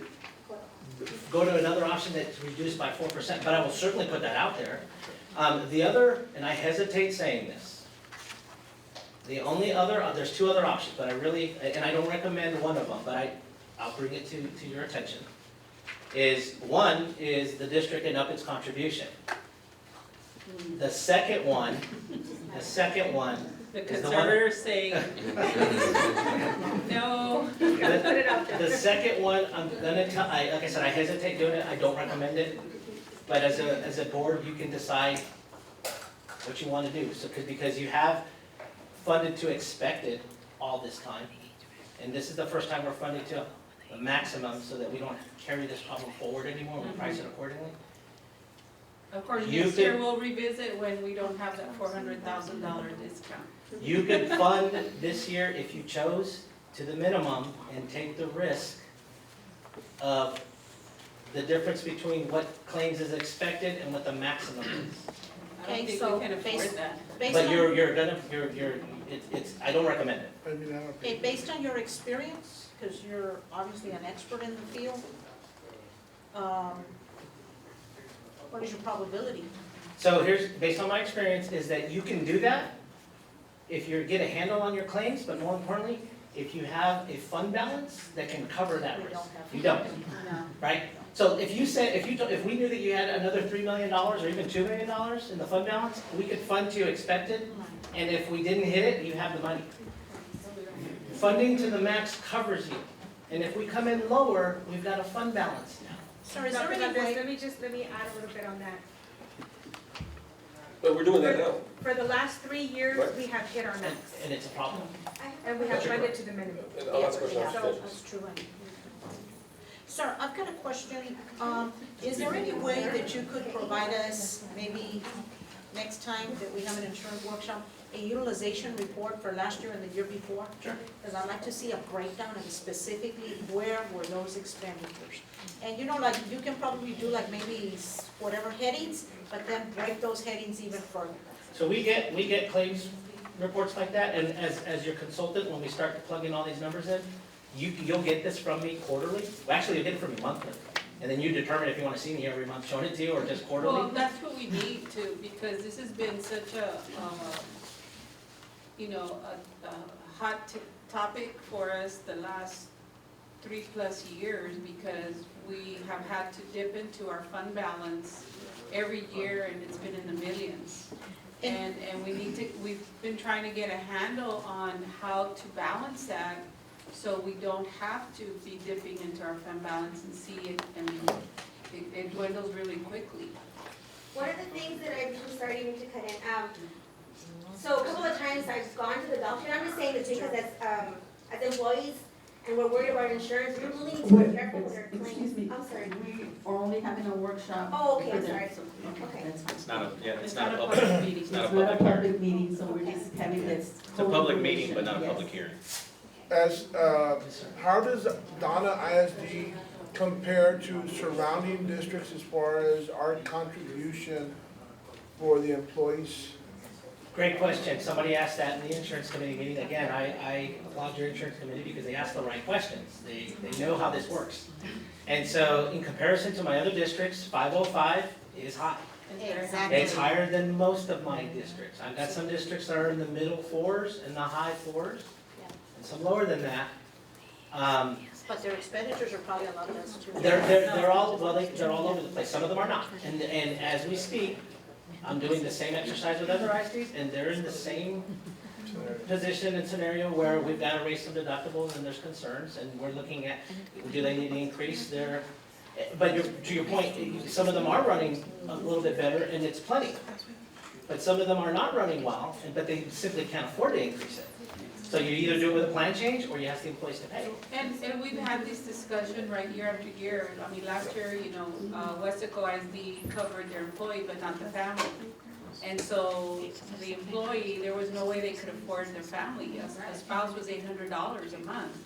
go to another option that's reduced by 4%, but I will certainly put that out there. The other, and I hesitate saying this, the only other, there's 2 other options, but and I don't recommend one of them, but I'll bring it to your attention, one is the district and up its contribution. The second one The is the one. conservators say, no. The second one, I'm gonna tell, like I said, I hesitate doing it, I don't recommend it, but as a board, you can decide what you want to do. So, because you have funded to expected all this time, and this is the first time we're funding to the maximum so that we don't carry this problem forward anymore, we price it accordingly. Of course, You next year could- we'll revisit when we don't have that $400,000 discount. You could fund this year, if you chose, to the minimum and take the risk of the difference between what claims is expected and what the maximum is. I don't Okay, think so we can afford that. Based But on, I don't recommend it. I mean, I don't okay, think. based on your experience, because you're obviously an expert in the field, what is your probability? So based on my experience, is that you can do that if you get a handle on your claims, but more importantly, if you have a fund balance that can cover that We risk. don't have. You don't, No. right? So if we knew that you had another $3 million or even $2 million in the fund balance, we could fund to expected, and if we didn't hit it, you have the money. Funding to the max covers you, and if we come in lower, we've got a fund balance now. Sir, is there Dr. any Lopez, way? let me add a little bit on that. But we're doing that now. For the last 3 years, Right. we have hit our max, And it's a problem. and we have That's your funded to the minimum. And I'll ask a question Yeah, after this. that's true. Sir, I've got a question. Is there any way that you could provide us, maybe next time that we have an insurance workshop, a utilization report for last year and the year before? Sure. Because I'd like to see a breakdown of specifically where were those expenditures. And like you can probably do like maybe whatever headings, but then break those headings even further. So we get claims reports like that, and as your consultant, when we start to plug in all these numbers in, you'll get this from me quarterly. Well, actually, you'll get it from me monthly. And then you determine if you want to see me every month showing it to you or just Well, quarterly. that's what we need to, because this has been such a hot topic for us the last 3+ years, because we have had to dip into our fund balance every year, and it's been in the millions. And we've been trying to get a handle on how to balance that, so we don't have to be dipping into our fund balance and see it, it dwindles really quickly. One of the things that I'm starting to cut in, so a couple of times I've gone to the doctor, and I'm just saying this because as employees, and we're worried about insurance, we're really need to be careful with our claims. Excuse me. I'm sorry. We are only having a workshop. Oh, okay, for I'm them, sorry. so, Okay. that's fine. It's not a, yeah, It's not a public meeting. It's not a It's not a public hearing. public meeting, so we're just having this. It's a public meeting, but not a Yes. public hearing. how does Donna ISD compare to surrounding districts as far as our contribution for the employees? Great question. Somebody asked that in the insurance committee meeting. Again, I applaud your insurance committee because they asked the right questions. They know how this works. And so in comparison to my other districts, 505 is high. Exactly. It's higher than most of my districts. I've got some districts that are in the middle fours and the high fours, and some lower than that. But their expenditures are probably a lot less too. They're all, well, they're all over the place. Some of them are not. And as we speak, I'm doing the same exercise with other ISDs, and they're in the same position and scenario where we've got to raise some deductibles and there's concerns, and we're looking at, do they need to increase their, but to your point, some of them are running a little bit better, and it's plenty. But some of them are not running well, but they simply can't afford to increase it. So you either do it with a plan change, or you ask the employees to pay. And we've had this discussion, right, year after year. I mean, last year, Westaco ISD covered their employee, but not the family. And so the employee, there was no way they could afford their family. A spouse was $800 a month.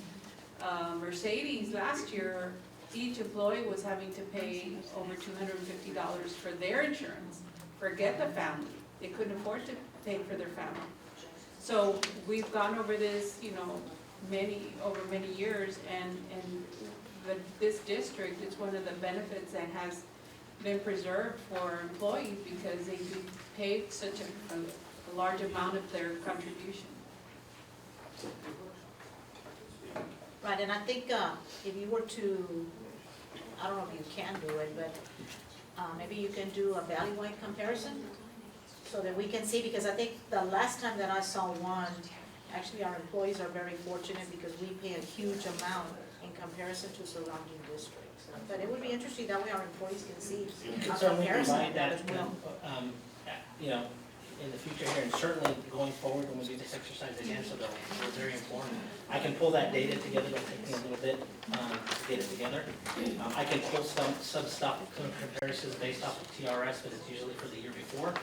Mercedes, last year, each employee was having to pay over $250 for their insurance. Forget the family. They couldn't afford to pay for their family. So we've gone over this, over many years, and this district is one of the benefits that has been preserved for employees because they do pay such a large amount of their contribution. Right, and I think if you were to, I don't know if you can do it, but maybe you can do a valley-wide comparison so that we can see, because I think the last time that I saw one, actually our employees are very fortunate because we pay a huge amount in comparison to surrounding districts. But it would be interesting, that way our employees can see a Certainly comparison provide of that that, as well. in the future here, and certainly going forward when we do this exercise again, so that we're very informed. I can pull that data together, it'll take me a little bit to get it together. I can pull some stuff, some comparisons based off of TRS, but it's usually for the year before.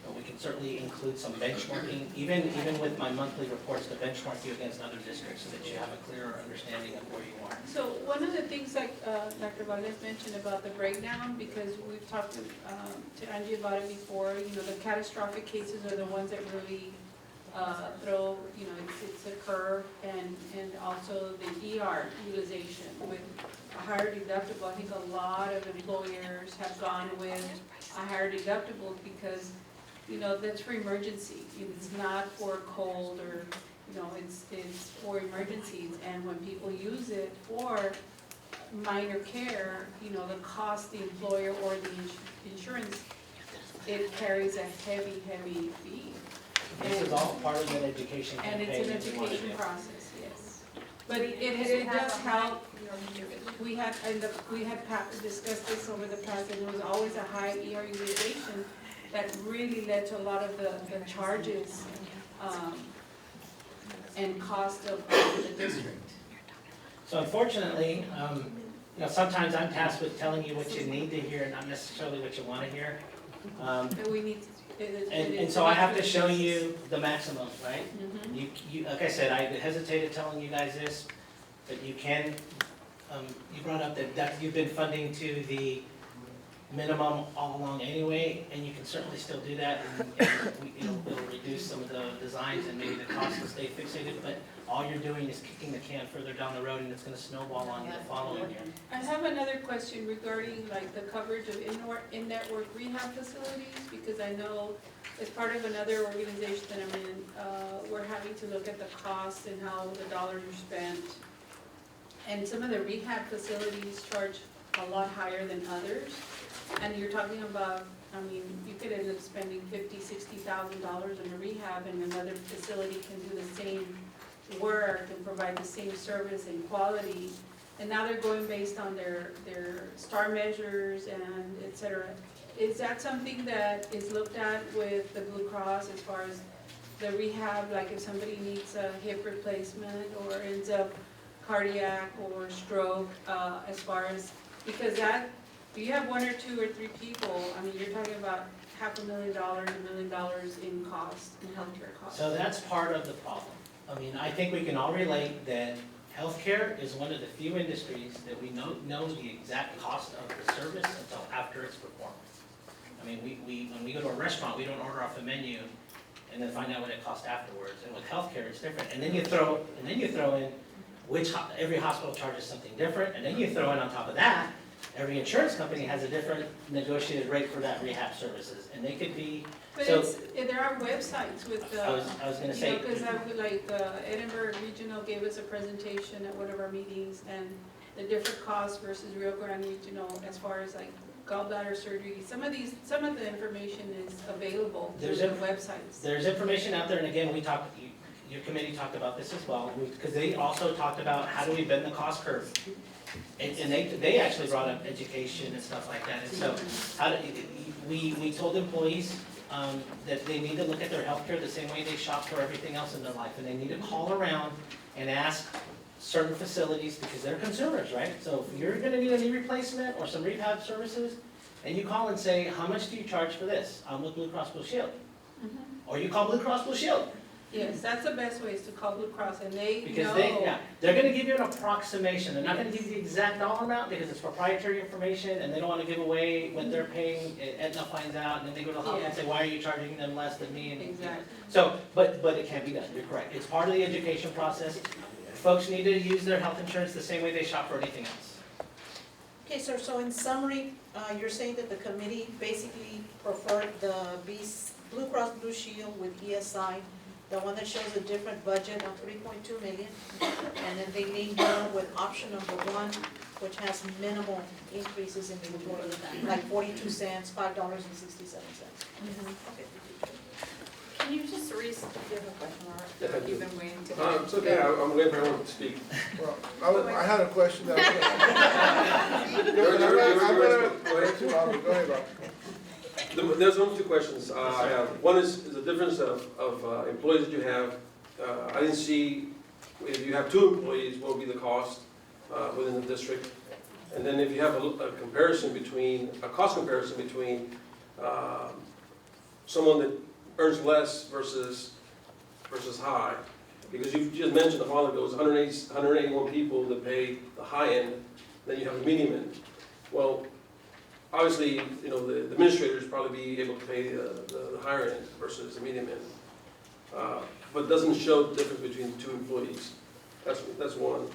But we can certainly include some benchmarking, even with my monthly reports, to benchmark you against other districts so that you have a clearer understanding of where you are. So one of the things like Dr. Vargas mentioned about the breakdown, because we've talked to Angie about it before, the catastrophic cases are the ones that really throw, it's a curve, and also the ER utilization with a higher deductible. I think a lot of employers have gone with a higher deductible because that's for emergency. It's not for cold or, it's for emergencies. And when people use it for minor care, the cost, the employer or the insurance, it carries a heavy, heavy fee. This is all part of an education And campaign. it's an education process, yes. But it does help. We had discussed this over the past, and there was always a high ER utilization that really led to a lot of the charges and cost of the district. So unfortunately, sometimes I'm tasked with telling you what you need to hear, not necessarily what you want to hear. And we need And so I have to show you the maximum, right? Mhm. You, like I said, I hesitated telling you guys this, but you can, you brought up that you've been funding to the minimum all along anyway, and you can certainly still do that, and it'll reduce some of the designs and maybe the cost will stay fixated, but all you're doing is kicking the can further down the road, and it's gonna snowball on you the following year. I have another question regarding like the coverage of in-network rehab facilities, because I know as part of another organization that I'm in, we're having to look at the costs and how the dollars are spent. And some of the rehab facilities charge a lot higher than others. And you're talking about, you could end up spending $50,000-$60,000 on a rehab, and another facility can do the same work and provide the same service and quality. And now they're going based on their star measures and et cetera. Is that something that is looked at with the Blue Cross as far as the rehab, like if somebody needs a hip replacement or ends up cardiac or stroke, as far as, because that, if you have one or two or three people, you're talking about $500,000, $1 million in cost, in healthcare costs. So that's part of the problem. I mean, I think we can all relate that healthcare is one of the few industries that we know the exact cost of the service until after it's performed. I mean, when we go to a restaurant, we don't order off the menu and then find out what it costs afterwards. And with healthcare, it's different. And then you throw in every hospital charges something different, and then you throw in on top of that, every insurance company has a different negotiated rate for that rehab services, and they could be. But So- there are websites with the. I was gonna say. Because Edinburgh Regional gave us a presentation at one of our meetings, and the different costs versus Rio Grande Regional as far as like gallbladder surgery. Some of the information is available through There's the websites. There's information out there, and again, your committee talked about this as well, because they also talked about how do we bend the cost curve. And they actually brought up education and stuff like that, and so we told employees that they need to look at their healthcare the same way they shop for everything else in their life, and they need to call around and ask certain facilities, because they're consumers, right? So if you're gonna need a knee replacement or some rehab services, and you call and say, how much do you charge for this? I'm with Blue Cross Blue Shield. Mhm. Or you call Blue Cross Blue Shield. Yes, that's the best way, is to call Blue Cross, and they Because know. they're gonna give you an approximation, they're not gonna give you the exact dollar amount, because it's proprietary information, and they don't wanna give away what they're paying, Aetna finds out, and then they go to the hospital and say, why are you charging them less than me? And Exactly. So, but it can be done, you're correct, it's part of the education process. Folks need to use their health insurance the same way they shop for anything else. Okay, sir, so in summary, you're saying that the committee basically preferred the Blue Cross Blue Shield with ESI, the one that shows a different budget of 3.2 million, and then they leaned down with option number 1, which has minimal increases in the employee, like 42 cents, $5.67. Can you just you have a question, or you've been waiting to? It's okay, I'm waiting for everyone to speak. Well, I had a question that Go ahead. Go ahead, Bob. There's only two questions I have. One is the difference of employees that you have. I didn't see, if you have 2 employees, what would be the cost within the district? And then if you have a comparison between, a cost comparison between someone that earns less versus high. Because you just mentioned a while ago, it was 181 people that pay the high end, then you have the medium end. Well, obviously, you know, the administrators probably be able to pay the higher end versus the medium end. But it doesn't show the difference between the 2 employees. That's one.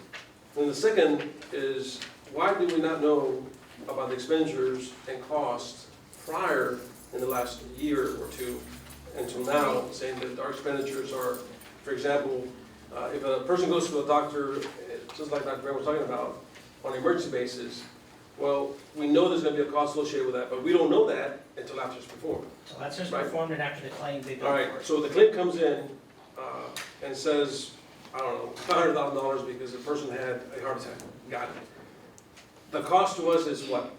And the second is, why do we not know about the expenditures and costs prior in the last year or 2 until now, saying that our expenditures are, for example, if a person goes to a doctor, just like Dr. Graham was talking about, on an emergency basis, well, we know there's going to be a cost associated with that, but we don't know that until after it's performed. So that's just Right. performed, and after the claim, they bill All for right, it. so the claim comes in and says, I don't know, $500,000 because the person had a heart attack. Got it. The cost to us is what?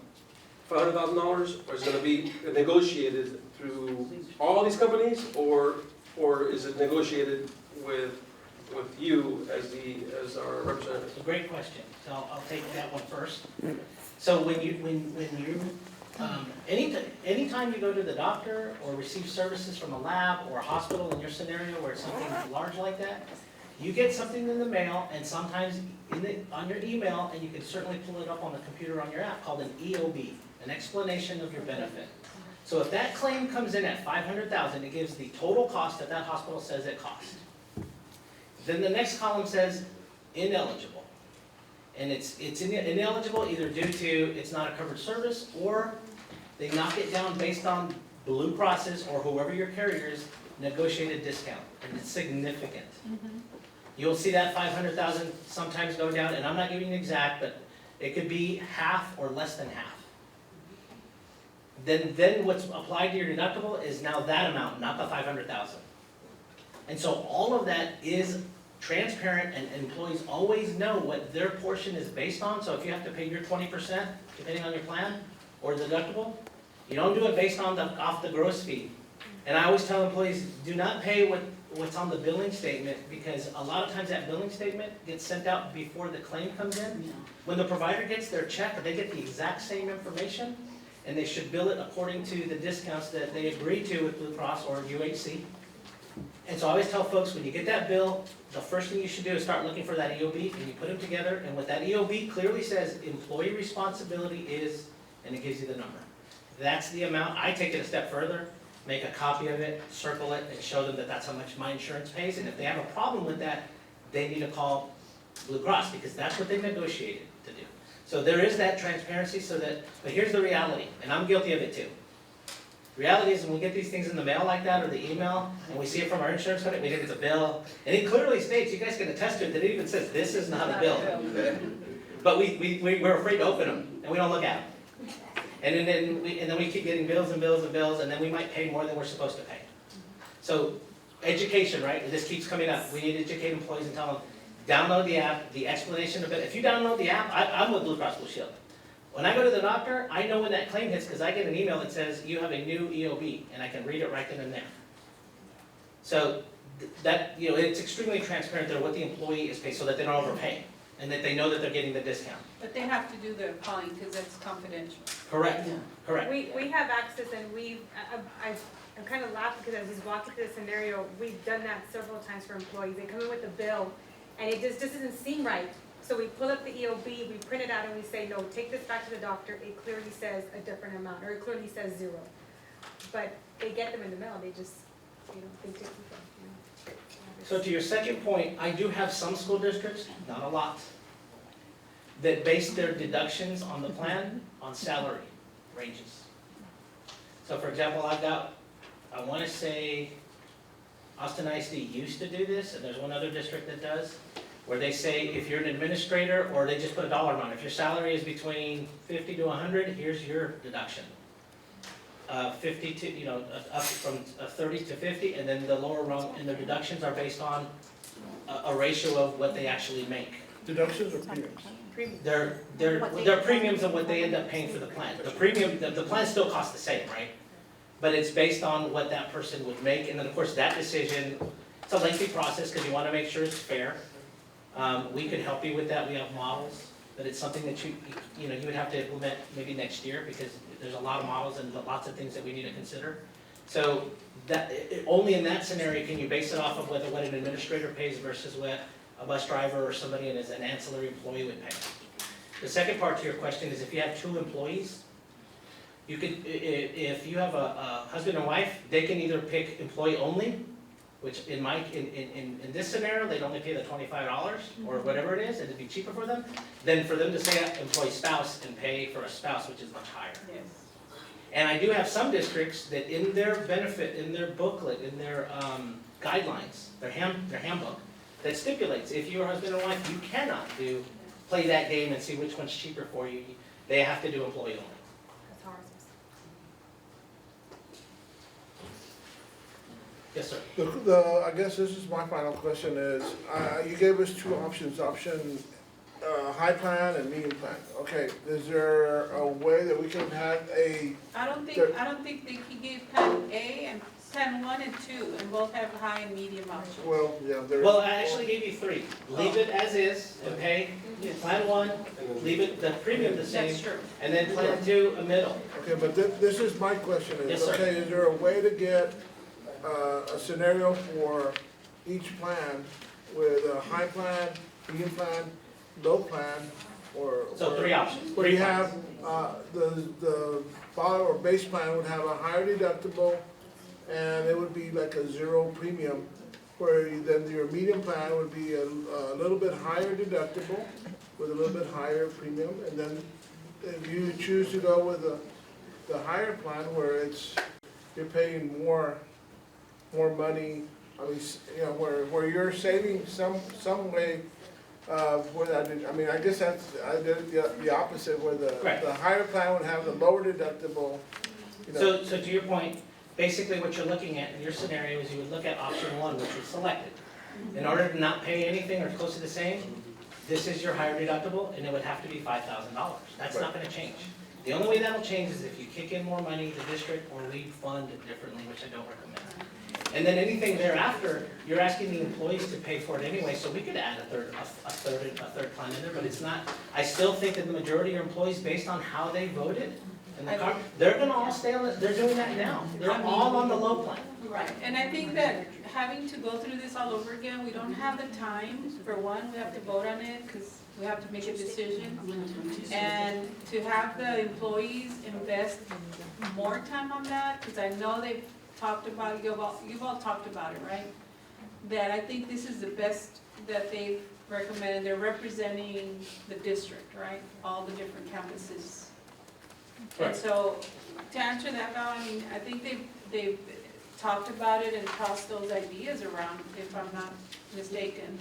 $500,000, or is it going to be negotiated through all these companies, or is it negotiated with you as our representative? It's a great question, so I'll take that one first. So when you, anytime you go to the doctor or receive services from a lab or a hospital in your scenario where it's something large like that, you get something in the mail, and sometimes on your email, and you can certainly pull it up on the computer on your app, called an EOB, an explanation of your benefit. So if that claim comes in at $500,000, it gives the total cost that that hospital says it cost. Then the next column says ineligible. And it's ineligible either due to it's not a covered service, or they knock it down based on Blue Cross's or whoever your carrier is negotiated discount, and it's significant. You'll see that 500,000 sometimes go down, and I'm not giving you exact, but it could be half or less than half. Then what's applied to your deductible is now that amount, not the 500,000. And so all of that is transparent, and employees always know what their portion is based on. So if you have to pay your 20%, depending on your plan or deductible, you don't do it based on off the gross fee. And I always tell employees, do not pay what's on the billing statement, because a lot of times that billing statement gets sent out before the claim comes in. When the provider gets their check, they get the exact same information, and they should bill it according to the discounts that they agree to with Blue Cross or UHC. And so I always tell folks, when you get that bill, the first thing you should do is start looking for that EOB, and you put them together, and what that EOB clearly says, employee responsibility is, and it gives you the number. That's the amount. I take it a step further, make a copy of it, circle it, and show them that that's how much my insurance pays, and if they have a problem with that, they need to call Blue Cross, because that's what they negotiated to do. So there is that transparency, but here's the reality, and I'm guilty of it too. Reality is when we get these things in the mail like that, or the email, and we see it from our insurance company, we think it's a bill, and it clearly states, you guys can attest to it, that it even says, this is not a bill. But we're afraid to open them, and we don't look at them. And then we keep getting bills and bills and bills, and then we might pay more than we're supposed to pay. So, education, right, this keeps coming up, we need to educate employees and tell them, download the app, the explanation of it, if you download the app, I'm with Blue Cross Blue Shield. When I go to the doctor, I know when that claim hits, because I get an email that says, you have a new EOB, and I can read it right then and there. So, that, it's extremely transparent there what the employee is paid, so that they don't overpay, and that they know that they're getting the discount. But they have to do the calling because that's confidential. Correct, correct. We have access and I'm kind of laughing because I was walking through the scenario, we've done that several times for employees. They come in with a bill and it just doesn't seem right. So we pull up the EOB, we print it out and we say, no, take this back to the doctor. It clearly says a different amount, or it clearly says 0. But they get them in the mail, they just, they take them from, So to your second point, I do have some school districts, not a lot, that base their deductions on the plan on salary ranges. So for example, I want to say Austin ISD used to do this, and there's one other district that does, where they say if you're an administrator, or they just put a dollar amount, if your salary is between 50 to 100, here's your deduction. 50 to, up from 30 to 50, and then the lower rung, and the deductions are based on a ratio of what they actually make. Deductions or premiums? They're premiums and what they end up paying for the plan. The premium, the plan still costs the same, right? But it's based on what that person would make, and then of course that decision, it's a lengthy process because you want to make sure it's fair. We could help you with that, we have models, but it's something that you would have to implement maybe next year because there's a lot of models and lots of things that we need to consider. So only in that scenario can you base it off of what an administrator pays versus what a bus driver or somebody as an ancillary employee would pay. The second part to your question is if you have 2 employees, you could, if you have a husband and wife, they can either pick employee only, which in this scenario, they'd only pay the $25 or whatever it is, and it'd be cheaper for them, than for them to say employee spouse and pay for a spouse, which is much higher. Yes. And I do have some districts that in their benefit, in their booklet, in their guidelines, their handbook, that stipulates if you're a husband and wife, you cannot play that game and see which one's cheaper for you. They have to do employee only. That's ours. Yes, sir. I guess this is my final question is, you gave us 2 options, option high plan and medium plan. Okay, is there a way that we can have I don't think that he gave plan A and plan 1 and 2, and both have high and medium options. well, yeah, there's. Well, I actually gave you 3. Leave it as is and pay. Plan 1, leave it, the premium the same. That's true. And then plan 2, a middle. Okay, but this is my question is, Yes, sir. okay, is there a way to get a scenario for each plan with a high plan, medium plan, low plan, or? So 3 options. Where 3 you plans. have, the bottom or base plan would have a higher deductible, and it would be like a 0 premium, where then your medium plan would be a little bit higher deductible, with a little bit higher premium, and then if you choose to go with the higher plan where you're paying more money, I mean, where you're saving some way, where that, I mean, I guess I did the opposite, where Correct. the higher plan would have the lower deductible, So to your point, basically what you're looking at in your scenario is you would look at option 1, which was selected. In order to not pay anything or close to the same, this is your higher deductible, and it would have to be $5,000. That's not gonna change. The only way that'll change is if you kick in more money, the district, or we fund it differently, which I don't recommend. And then anything thereafter, you're asking the employees to pay for it anyway, so we could add a third plan in there, but it's not, I still think that the majority of employees, based on how they voted, And they're gonna all stay on, they're doing that now. They're all on the low plan. Right, and I think that having to go through this all over again, we don't have the time. For one, we have to vote on it, because we have to make a decision. And to have the employees invest more time on that, because I know they've talked about, you've all talked about it, right? That I think this is the best that they've recommended. They're representing the district, right? All the different campuses. And Right. so, to answer that, Val, I mean, I think they've talked about it and tossed those ideas around, if I'm not mistaken.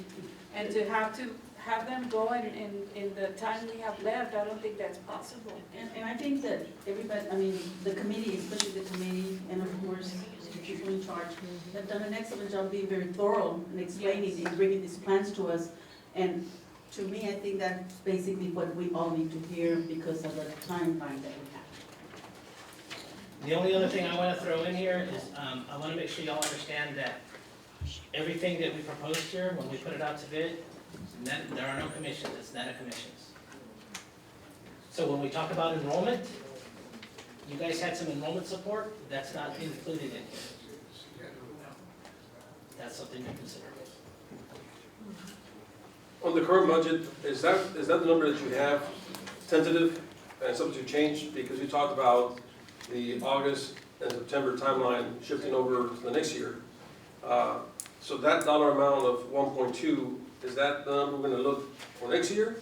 And to have them go in the time we have left, I don't think that's possible. And I think that everybody, I mean, the committee, especially the committee, and of course, the people in charge, have done an excellent job being very thorough and explaining and bringing these plans to us. And to me, I think that's basically what we all need to hear because of the timeline that we have. The only other thing I wanna throw in here is, I wanna make sure y'all understand that everything that we proposed here, when we put it out to bid, there are no commissions, it's net of commissions. So when we talk about enrollment, you guys had some enrollment support, that's not included in here. That's something to consider. On the current budget, is that the number that you have tentative and subject to change? Because we talked about the August and September timeline shifting over to the next year. So that dollar amount of 1.2, is that the number we're gonna look for next year?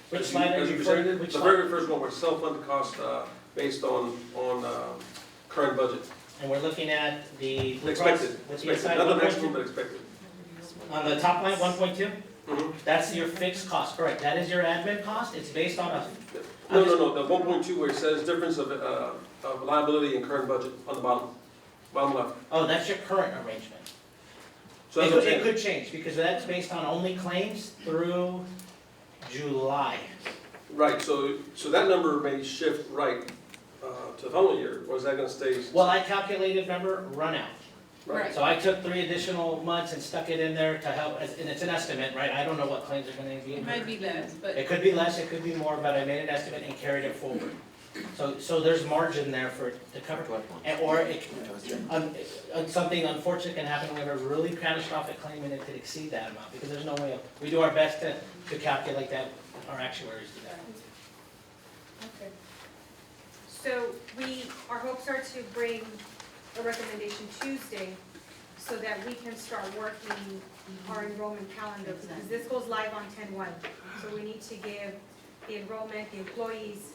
Which As you- slide are as you presented referring it? to? Which The slide? very first one was self-funded cost based on current budget. And we're looking at the Blue Cross. Expected, with the expected, aside not the next 1.2. one, but expected. On the top line, 1.2, Mhm. that's your fixed cost, correct, that is your admin cost, it's based on a, No, the 1.2 where it says difference of liability and current budget on the bottom left. oh, that's your current arrangement. So It that's what could, I'm it saying. could change, because that's based on only claims through July. Right, so that number may shift right to the following year, or is that gonna stay? Well, I calculated, remember, run out. Right. So I took 3 additional months and stuck it in there to help, and it's an estimate, right? I don't know what claims are gonna be It in might there. be less, but It could be less, it could be more, but I made an estimate and carried it forward. So there's margin there for it to cover. Or something unfortunate can happen, we have a really catastrophic claim and it could exceed that amount, because there's no way, we do our best to calculate that, our actuaries do that. Okay. So our hopes are to bring a recommendation Tuesday so that we can start working our enrollment calendar, because this goes live on 10/1. So we need to give the enrollment, the employees,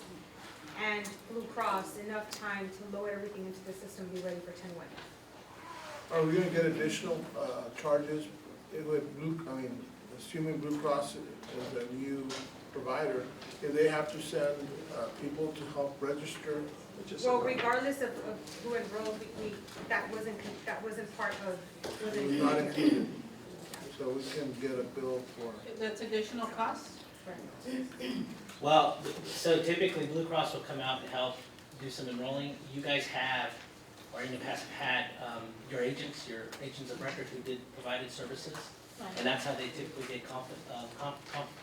and Blue Cross enough time to load everything into the system and be ready for 10/1. Are we gonna get additional charges with assuming Blue Cross is a new provider, if they have to send people to help register? Well, regardless of who enrolled, that wasn't part of, Not included, so we can get a bill for. that's additional cost? Well, so typically Blue Cross will come out and help do some enrolling. You guys have, or in the past have had, your agents of record who provided services. And that's how they typically get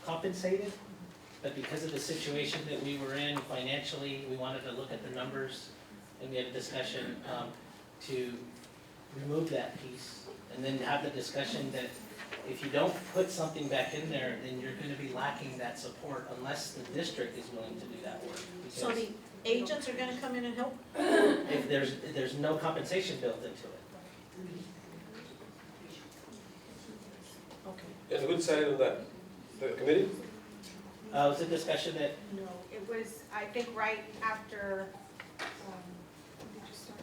compensated. But because of the situation that we were in financially, we wanted to look at the numbers, and we had a discussion to remove that piece, and then have the discussion that if you don't put something back in there, then you're gonna be lacking that support unless the district is willing to do that work. So Because the agents are gonna come in and help? if there's no compensation built into it. Okay. And who decided on that? The committee? It was a discussion that, no, it was, I think, right after, when did you start?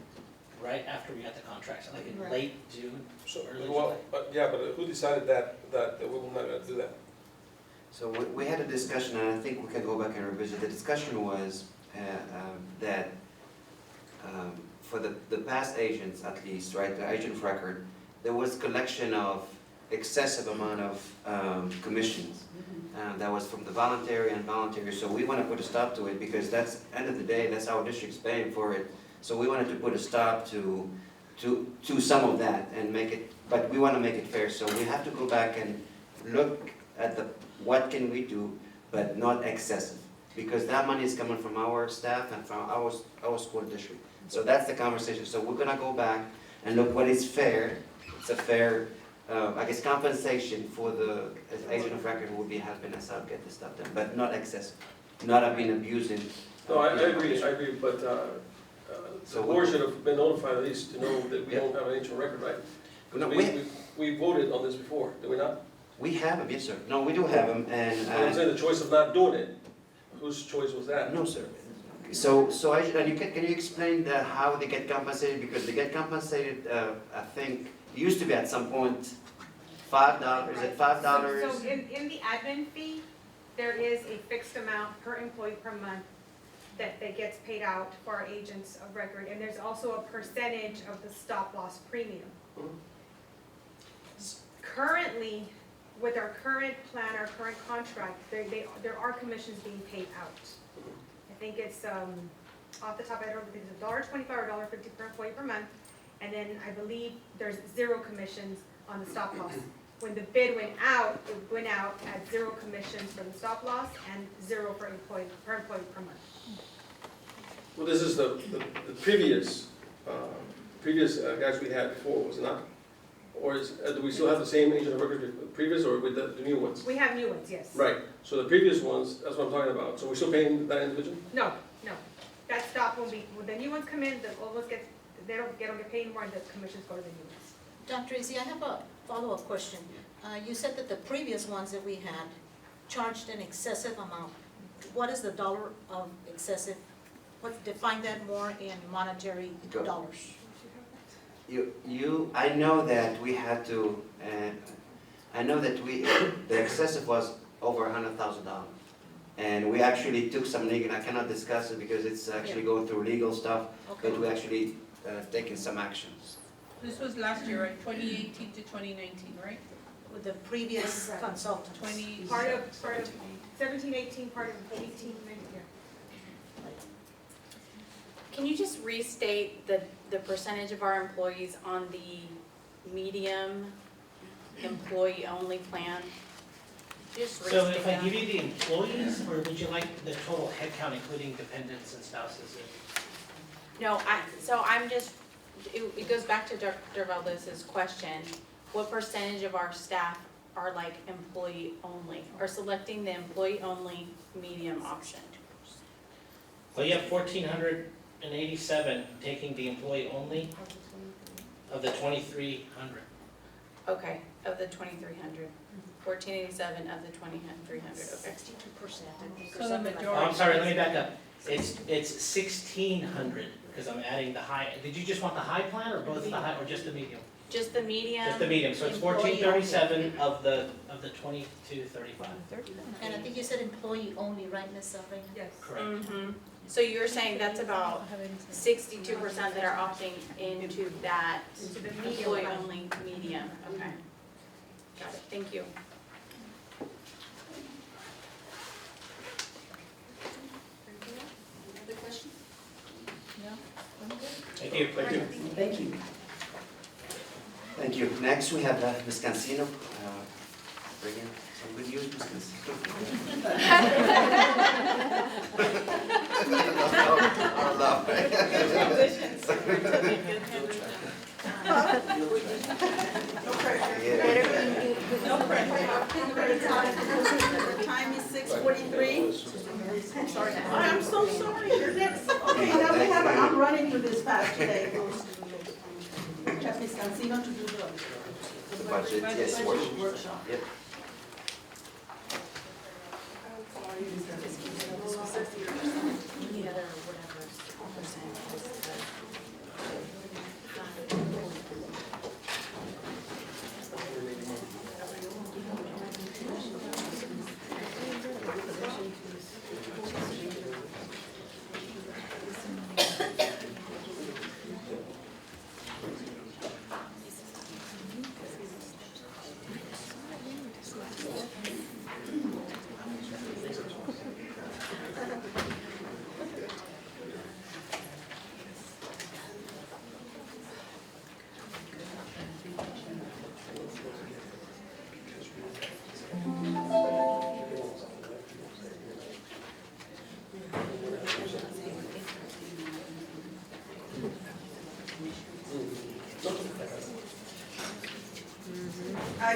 right after we got the contracts, like in Right. late June, So, early well, July. but who decided that we were not gonna do that? So we had a discussion, and I think we can go back and revisit. The discussion was that for the past agents at least, right, the agent of record, there was collection of excessive amount of commissions. That was from the voluntary and involuntary, so we want to put a stop to it because that's, end of the day, that's our district's paying for it. So we wanted to put a stop to some of that and make it, but we want to make it fair. So we have to go back and look at what can we do, but not excessive. because that money is coming from our staff and from our school district. So that's the conversation. So we're gonna go back and look what is fair. It's a fair, I guess, compensation for the agent of record who will be helping us out get this stuff done, but not excessive, not being abusing. No, I agree, but, So the board should have been notified at least to know that we Yeah. don't have an ancient record, right? No, We voted on this before, did we not? we have them, yes, sir. No, we do have them, and. I'm saying the choice of not doing it, whose choice was that? No, sir. And can you explain how they get compensated? Because they get compensated, I think, it used to be at some point, $5, is it $5? So in the admin fee, there is a fixed amount per employee per month that gets paid out for our agents of record, and there's also a percentage of the stop-loss premium. Currently, with our current plan, our current contract, there are commissions being paid out. I think it's, off the top of my head, I think it's $1.25 or $1.50 per employee per month, and then I believe there's 0 commissions on the stop-loss. When the bid went out, it went out at 0 commissions for the stop-loss and 0 per employee per month. Well, this is the previous guys we had before, was it not? Or do we still have the same agent of record previous, or with the new ones? We have new ones, yes. Right, so the previous ones, that's what I'm talking about, so we're still paying that individual? No, that stop will be, when the new ones come in, the old ones they don't get paid more, and the commissions go to the new ones. Dr. Izzy, I have a follow-up question. You said that the previous ones that we had charged an excessive amount. What is the dollar of excessive? Define that more in monetary dollars. I know that we had to, I know that the excessive was over $100,000. And we actually took some legal, I cannot discuss it because it's actually going through legal stuff, Okay. but we actually taken some actions. This was last year, right, 2018 to 2019, right? With the previous consultant. Part of 17, 18, part of 18, 19, yeah. Can you just restate the percentage of our employees on the medium employee-only plan? Just So restate if I that. give you the employees, or would you like the total headcount, including dependents and spouses? No, it goes back to Dr. Valdez's question. What percentage of our staff are like employee-only, or selecting the employee-only medium option? Well, you have 1,487 taking the employee-only of the 2,300. Okay, of the 2,300. 1,487 of the 2,300, okay. 62%. So the Oh, majority. I'm sorry, let me back up. It's 1,600, because I'm adding the high. Did you just want the high plan, or both the high, or just the medium? Just the medium? Just the medium, so it's Employee 1,437 of the 2,235. And I think you said employee only, right, Ms. Sabrina? Yes. Correct. Mm-hmm. So you're saying that's about 62% that are opting into that Into the medium. employee-only medium, okay. Got it, thank you. Other question? Thank you. Thank you. Thank you. Thank you. Next, we have Ms. Cancino. Bring in some good news, Ms. Cancino. I love No pressure. The time is 6:43. Sorry. I'm so sorry, you're next. Okay, now we have, I'm running through this fast today. Have Ms. Cancino to do The budget, yes, budget workshop. Yep.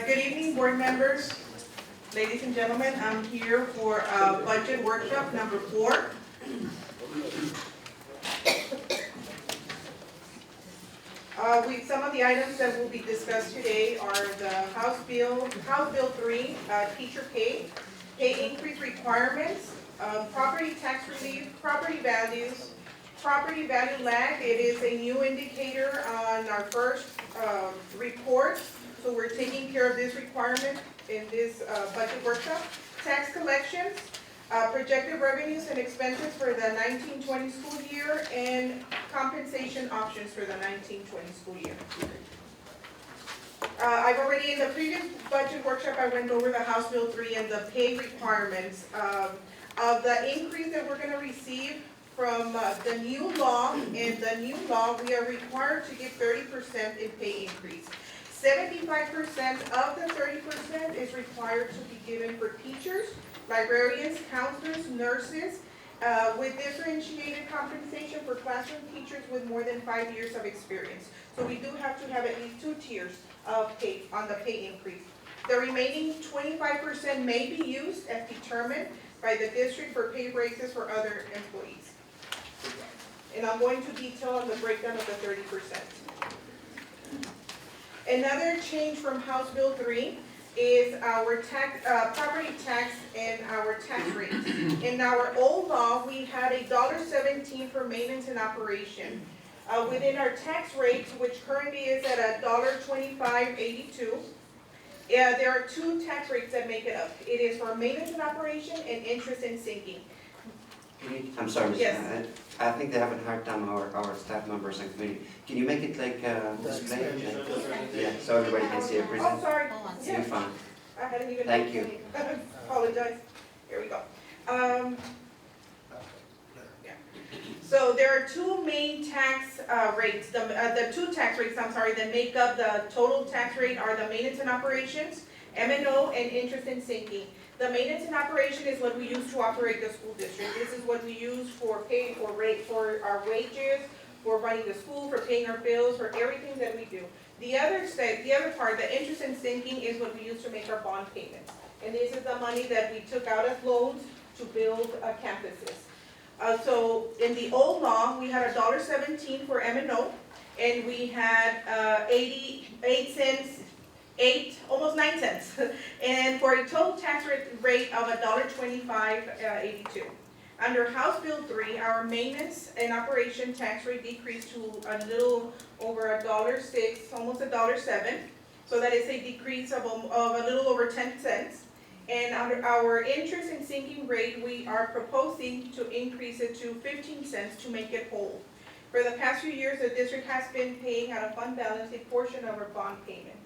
Good evening, board members, ladies and gentlemen. I'm here for budget workshop number 4. Some of the items that will be discussed today are the House Bill 3, teacher pay increase requirements, property tax relief, property values, property value lag. It is a new indicator on our first report, so we're taking care of this requirement in this budget workshop. Tax collections, projected revenues and expenses for the 19-20 school year, and compensation options for the 19-20 school year. I've already, in the previous budget workshop, I went over the House Bill 3 and the pay requirements of the increase that we're going to receive from the new law. In the new law, we are required to give 30% in pay increase. 75% of the 30% is required to be given for teachers, librarians, counselors, nurses, with differentiated compensation for classroom teachers with more than 5 years of experience. So we do have to have at least 2 tiers of pay on the pay increase. The remaining 25% may be used as determined by the district for pay raises for other employees. And I'm going to detail on the breakdown of the 30%. Another change from House Bill 3 is our property tax and our tax rate. In our old law, we had $1.17 for maintenance and operation. Within our tax rate, which currently is at $1.2582, there are 2 tax rates that make it up. It is for maintenance and operation and interest and sinking. I'm sorry, Ms. Yes. I think they have a hard time, our staff members and committee. Can you make it like display? Yeah, so everybody can see it. Oh, sorry. You're fine. I hadn't even. Thank you. Apologize. Here we go. Yeah. So there are 2 main tax rates. The 2 tax rates, I'm sorry, that make up the total tax rate are the maintenance and operations, M&O, and interest and sinking. The maintenance and operation is what we use to operate the school district. This is what we use for paying for our wages, for running the school, for paying our bills, for everything that we do. The other part, the interest and sinking, is what we use to make our bond payments. And this is the money that we took out as loans to build campuses. So in the old law, we had $1.17 for M&O, and we had 88 cents, almost 9 cents, and for a total tax rate of $1.2582. Under House Bill 3, our maintenance and operation tax rate decreased to a little over $1.06, almost $1.07. So that is a decrease of a little over 10 cents. And under our interest and sinking rate, we are proposing to increase it to 15 cents to make it whole. For the past few years, the district has been paying out of fund balance a portion of our bond payments.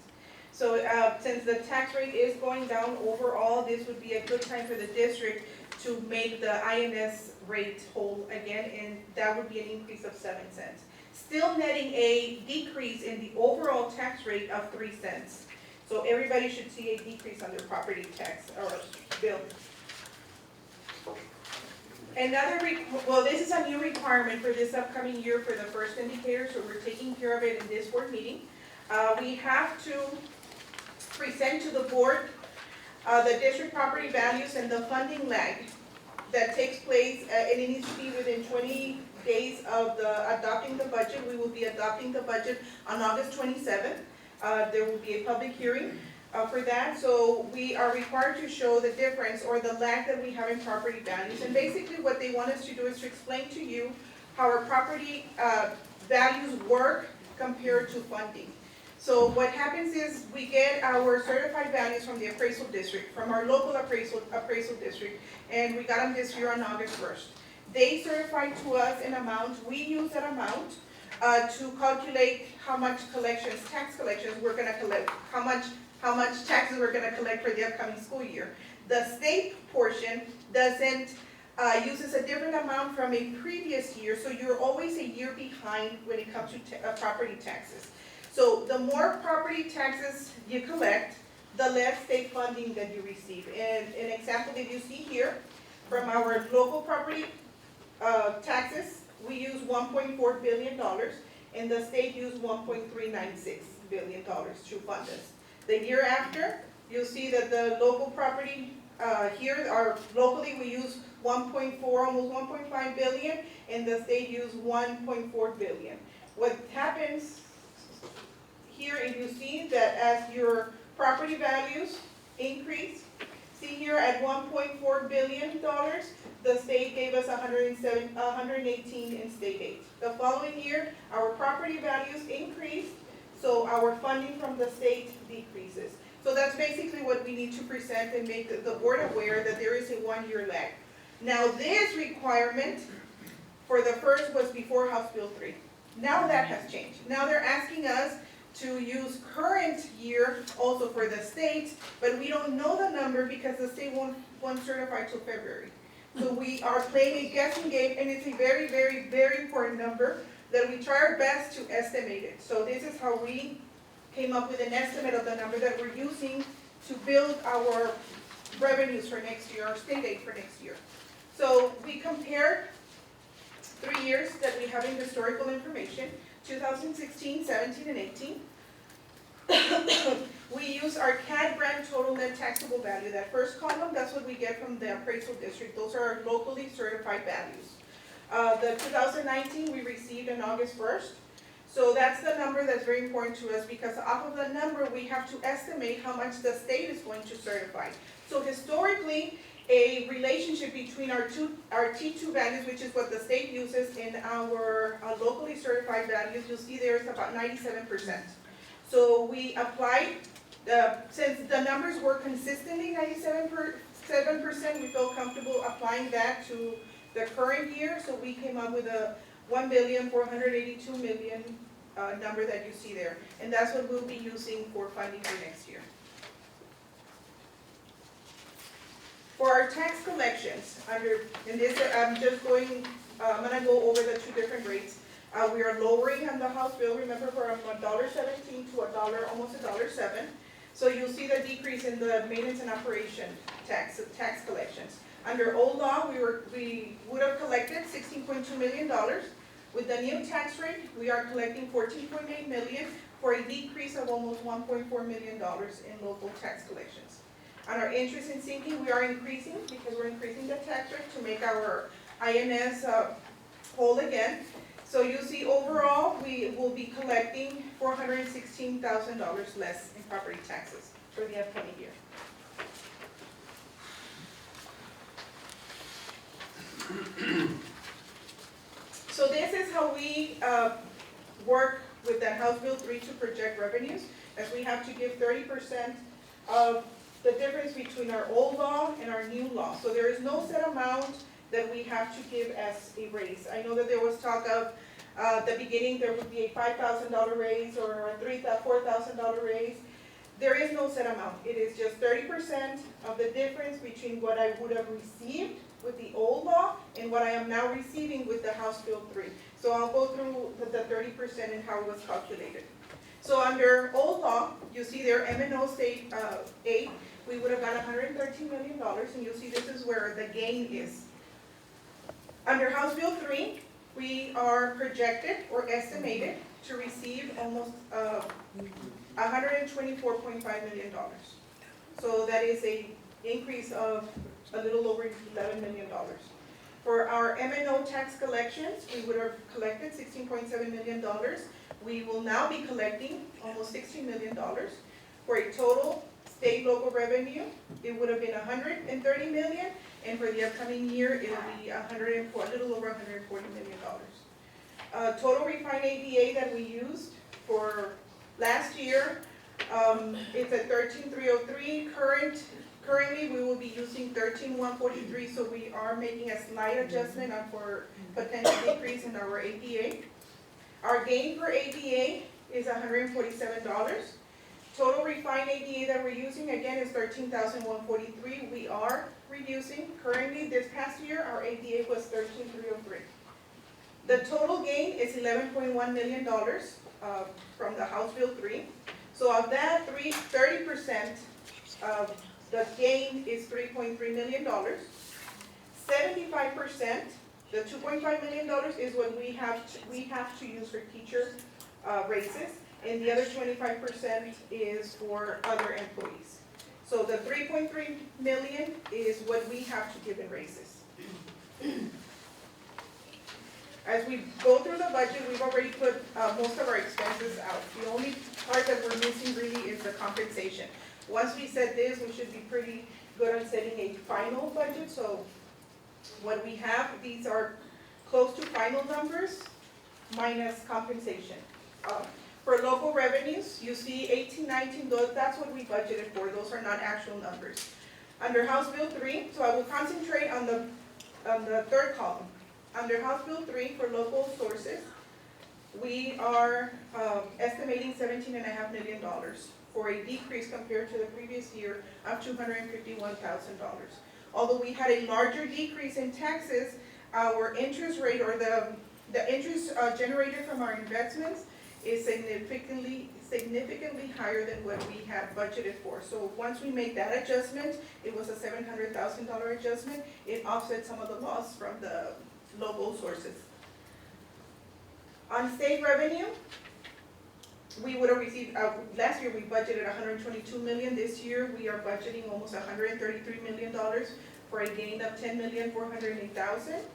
So since the tax rate is going down overall, this would be a good time for the district to make the INS rate whole again, and that would be an increase of 7 cents. Still netting a decrease in the overall tax rate of 3 cents. So everybody should see a decrease on their property tax or bill. This is a new requirement for this upcoming year for the first indicator, so we're taking care of it in this board meeting. We have to present to the board the district property values and the funding lag that takes place, and it needs to be within 20 days of adopting the budget. We will be adopting the budget on August 27th. There will be a public hearing for that. So we are required to show the difference or the lag that we have in property values. And basically what they want us to do is to explain to you how our property values work compared to funding. So what happens is we get our certified values from the appraisal district, from our local appraisal district, and we got them this year on August 1st. They certify to us an amount. We use that amount to calculate how much tax collections we're going to collect, how much taxes we're going to collect for the upcoming school year. The state portion uses a different amount from a previous year, so you're always a year behind when it comes to property taxes. So the more property taxes you collect, the less state funding that you receive. And an example that you see here, from our local property taxes, we use $1.4 billion, and the state used $1.396 billion to fund us. The year after, you'll see that the local property, here are, locally, we use 1.4, almost 1.5 billion, and the state used 1.4 billion. What happens here, and you see that as your property values increase, see here at $1.4 billion, the state gave us 118 in state aid. The following year, our property values increased, so our funding from the state decreases. So that's basically what we need to present and make the board aware that there is a 1-year lag. Now this requirement for the first was before House Bill 3. Now that has changed. Now they're asking us to use current year also for the state, but we don't know the number because the state won't certify till February. So we are playing a guessing game, and it's a very, very, very important number that we try our best to estimate it. So this is how we came up with an estimate of the number that we're using to build our revenues for next year, our state aid for next year. So we compared 3 years that we have in historical information, 2016, 17, and 18. We use our CAD grand total net taxable value. That first column, that's what we get from the appraisal district. Those are our locally certified values. The 2019 we received on August 1st. So that's the number that's very important to us because off of the number we have to estimate how much the state is going to certify. So historically, a relationship between our T2 values, which is what the state uses, and our locally certified values, you'll see there is about 97%. So we applied, since the numbers were consistently 97%, we felt comfortable applying that to the current year, so we came up with a $1,482,000,000 number that you see there. And that's what we'll be using for funding for next year. For our tax collections, in this, I'm gonna go over the 2 different rates. We are lowering on the House bill, remember, from $1.17 to almost $1.07. So you'll see the decrease in the maintenance and operation tax collections. Under old law, we would have collected $16.2 million. With the new tax rate, we are collecting $14.8 million for a decrease of almost $1.4 million in local tax collections. On our interest and sinking, we are increasing because we're increasing the tax rate to make our INS whole again. So you see overall, we will be collecting $416,000 less in property taxes for the upcoming year. So this is how we work with that House Bill 3 to project revenues, as we have to give 30% of the difference between our old law and our new law. So there is no set amount that we have to give as a raise. I know that there was talk of the beginning there would be a $5,000 raise or a $4,000 raise. There is no set amount. It is just 30% of the difference between what I would have received with the old law and what I am now receiving with the House Bill 3. So I'll go through the 30% and how it was calculated. So under old law, you see there M&O state aid, we would have got $113 million, and you'll see this is where the gain is. Under House Bill 3, we are projected or estimated to receive almost $124.5 million. So that is an increase of a little over $11 million. For our M&O tax collections, we would have collected $16.7 million. We will now be collecting almost $16 million. For a total state local revenue, it would have been $130 million, and for the upcoming year, it will be a little over $140 million. Total refined ADA that we used for last year, it's at 13,303. Currently, we will be using 13,143, so we are making a slight adjustment for potential decrease in our ADA. Our gain per ADA is $147. Total refined ADA that we're using, again, is 13,143. We are reducing. Currently, this past year, our ADA was 13,303. The total gain is $11.1 million from the House Bill 3. So of that, 30% of the gain is $3.3 million. 75%, the $2.5 million is what we have to use for teacher raises. and the other 25% is for other employees. So the 3.3 million is what we have to give in raises. As we go through the budget, we've already put most of our expenses out. The only part that we're missing really is the compensation. Once we set this, we should be pretty good on setting a final budget. So what we have, these are close to final numbers minus compensation. For local revenues, you see 18, 19, that's what we budgeted for. Those are not actual numbers. Under House Bill 3, so I will concentrate on the third column. Under House Bill 3 for local sources, we are estimating $17.5 million for a decrease compared to the previous year of $251,000. Although we had a larger decrease in taxes, our interest rate or the interest generated from our investments is significantly higher than what we had budgeted for. So once we make that adjustment, it was a $700,000 adjustment. It offsets some of the loss from the local sources. On state revenue, we would have received, last year we budgeted $122 million. This year we are budgeting almost $133 million for a gain of $10,408,000.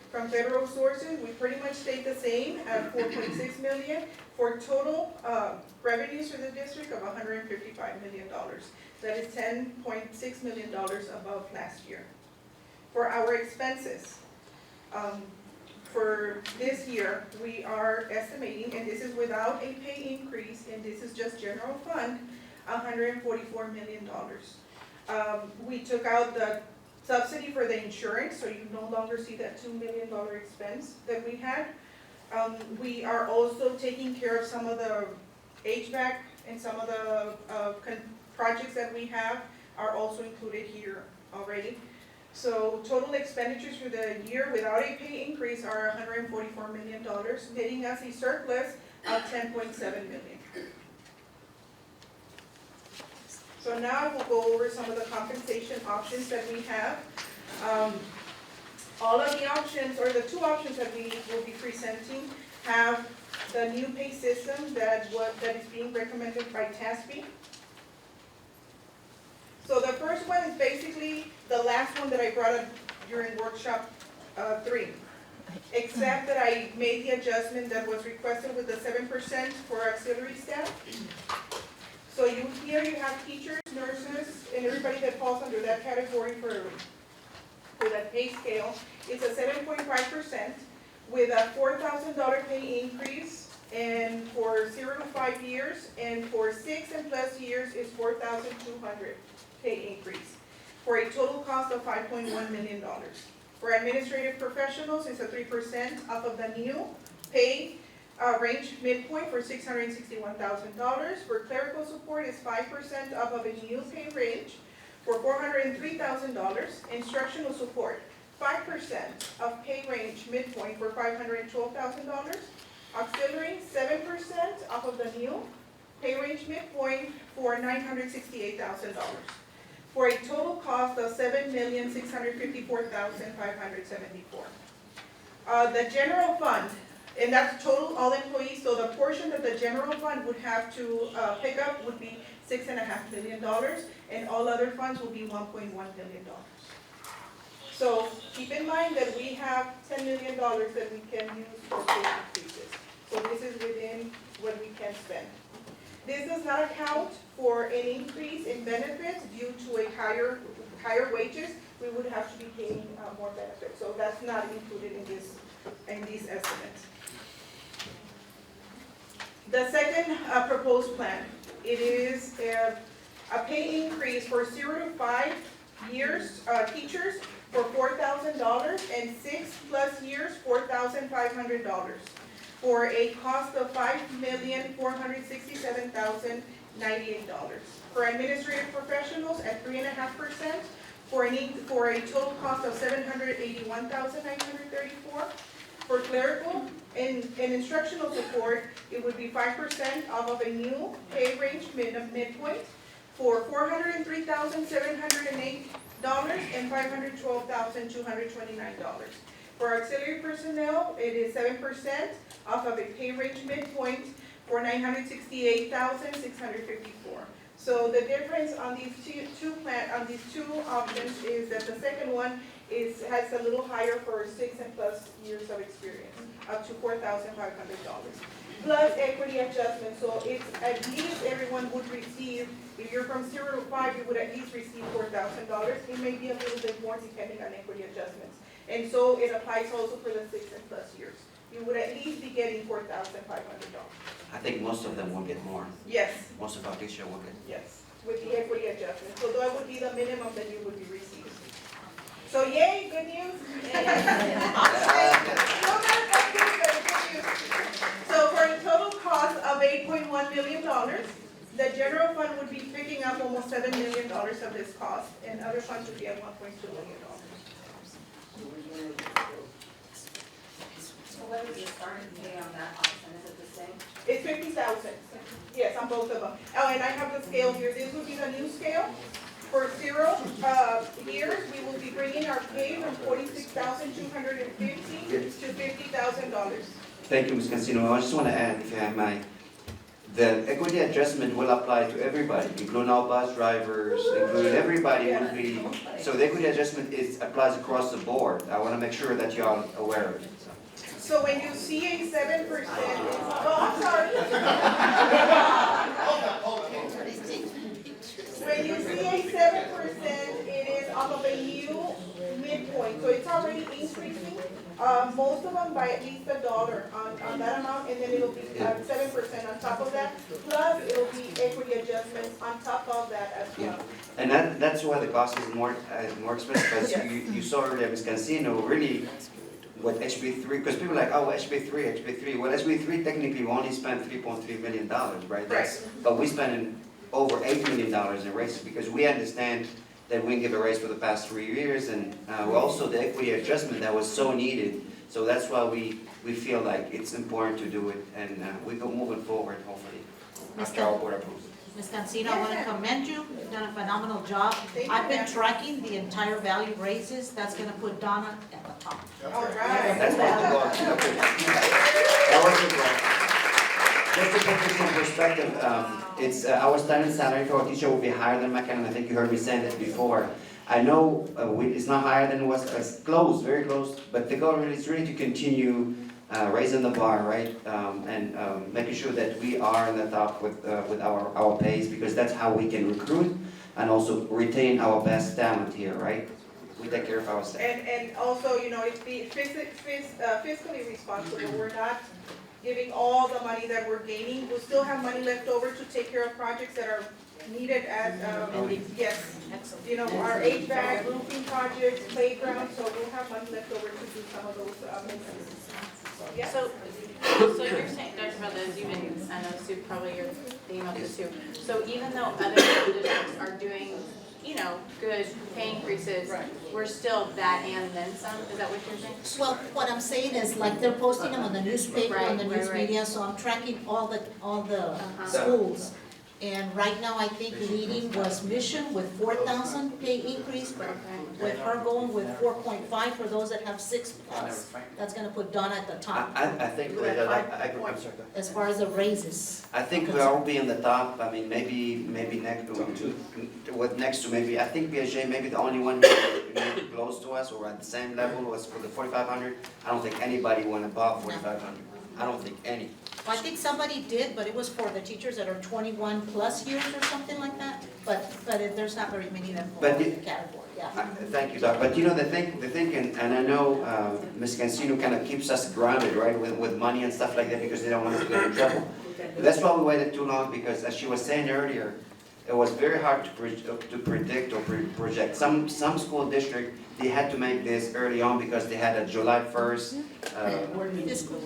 From federal sources, we pretty much stayed the same at $4.6 million for total revenues for the district of $155 million. That is $10.6 million above last year. For our expenses, for this year, we are estimating, and this is without a pay increase, and this is just general fund, $144 million. We took out the subsidy for the insurance, so you no longer see that $2 million expense that we had. We are also taking care of some of the HVAC and some of the projects that we have are also included here already. So total expenditures for the year without a pay increase are $144 million, netting us a surplus of $10.7 million. So now we'll go over some of the compensation options that we have. All of the options, or the two options that we will be presenting, have the new pay system that is being recommended by TASB. So the first one is basically the last one that I brought up during workshop 3, except that I made the adjustment that was requested with the 7% for auxiliary staff. So here you have teachers, nurses, and everybody that falls under that category for that pay scale. It's a 7.5% with a $4,000 pay increase, and for 0 to 5 years, and for 6 and plus years is $4,200 pay increase, for a total cost of $5.1 million. For administrative professionals, it's a 3% off of the new pay range midpoint for $661,000. For clerical support, it's 5% off of a new pay range for $403,000. Instructional support, 5% of pay range midpoint for $512,000. Auxiliary, 7% off of the new pay range midpoint for $968,000. For a total cost of $7,654,574. The general fund, and that's total all employees, so the portion that the general fund would have to pick up would be $6.5 million, and all other funds will be $1.1 million. So keep in mind that we have $10 million that we can use for pay increases. So this is within what we can spend. This does not account for an increase in benefits due to a higher wages. We would have to be paying more benefits. So that's not included in these estimates. The second proposed plan, it is a pay increase for 0 to 5 years teachers for $4,000 and 6 plus years $4,500 for a cost of $5,467,098. For administrative professionals at 3.5% for a total cost of $781,934. For clerical and instructional support, it would be 5% off of a new pay range midpoint for $403,708 and $512,229. For auxiliary personnel, it is 7% off of a pay range midpoint for $968,654. So the difference on these two options is that the second one has a little higher for 6+ years of experience, up to $4,500. Plus equity adjustment, so it's at least everyone would receive, if you're from 0 to 5, you would at least receive $4,000. It may be a little bit more depending on equity adjustments. And so it applies also for the 6+ years. You would at least be getting $4,500. I think most of them will get more. Yes, Most of our teachers will get. yes, with the equity adjustment. So that would be the minimum that you would be receiving. So yay, good news. So for a total cost of $8.1 million, the general fund would be picking up almost $7 million of this cost, and other funds would be at $1.2 million. So what is the starting pay on that option? Is it the same? It's 50,000, yes, on both of them. Oh, and I have the scale here. This would be the new scale. For 0 years, we will be bringing our pay from $46,250 to $50,000. Thank you, Ms. Cancino. I just want to add, if you have my, the equity adjustment will apply to everybody, including all bus drivers, including everybody will be, so the equity adjustment applies across the board. I want to make sure that you're all aware of it. So when you see a 7%, I'm sorry. When you see a 7%, it is off of a new midpoint, so it's already increasing. Most of them by at least $1 on that amount, and then it'll be 7% on top of that. Plus, it'll be equity adjustments on top of that as well. And that's why the cost is more expensive, because you saw earlier, Ms. Cancino, really, what HB3, because people are like, oh, HB3. Well, HB3, technically, we only spent $3.3 million, right? But we spent over $8 million in raises, because we understand that we didn't give a raise for the past 3 years, and also the equity adjustment that was so needed. So that's why we feel like it's important to do it, and we go moving forward, hopefully, after our board approves it. Ms. Cancino, I want to commend you. You've done a phenomenal job. I've been tracking the entire value raises. That's going to put Donna at the top. All right. That's what I'm going to do. That wasn't wrong. Just to put this in perspective, our standard salary for a teacher will be higher than McKenna. I think you heard me saying that before. I know it's not higher than it was, it's close, very close, but the goal is really to continue raising the bar, right? And making sure that we are in the top with our pays, because that's how we can recruit and also retain our best talent here, right? We take care of our staff. And also, you know, it's fiscally responsible. We're not giving all the money that we're gaining. We'll still have money left over to take care of projects that are needed as, yes. You know, our HVAC, roofing projects, playgrounds, so we'll have money left over to do some of those maintenance. Yeah. So you're saying, Dr. Valdez, even, I know Sue, probably you're thinking about this too. So even though other school districts are doing, you know, good pay increases, we're still that and then some, is that what you're saying? Well, what I'm saying is, like, they're posting them on the newspaper, on the news Right. media, so I'm tracking all the schools. And right now, I think leading was Mission with 4,000 pay increase, with her going with 4.5 for those that have 6+. That's gonna put Donna at the top. I think, I'm sorry. As far as the raises. I think we will be in the top. I mean, maybe next to maybe, I think BSJ may be the only one maybe close to us or at the same level was for the 4,500. I don't think anybody went above 4,500. I don't think any. Well, I think somebody did, but it was for the teachers that are 21+ years or something like that. But there's not very many that fall in the category, yeah. Thank you, Doc. But you know, the thing, and I know Ms. Cancino kind of keeps us grounded, right, with money and stuff like that, because they don't want us to get in trouble. That's why we waited too long, because as she was saying earlier, it was very hard to predict or project. Some school district, they had to make this early on because they had a July 1st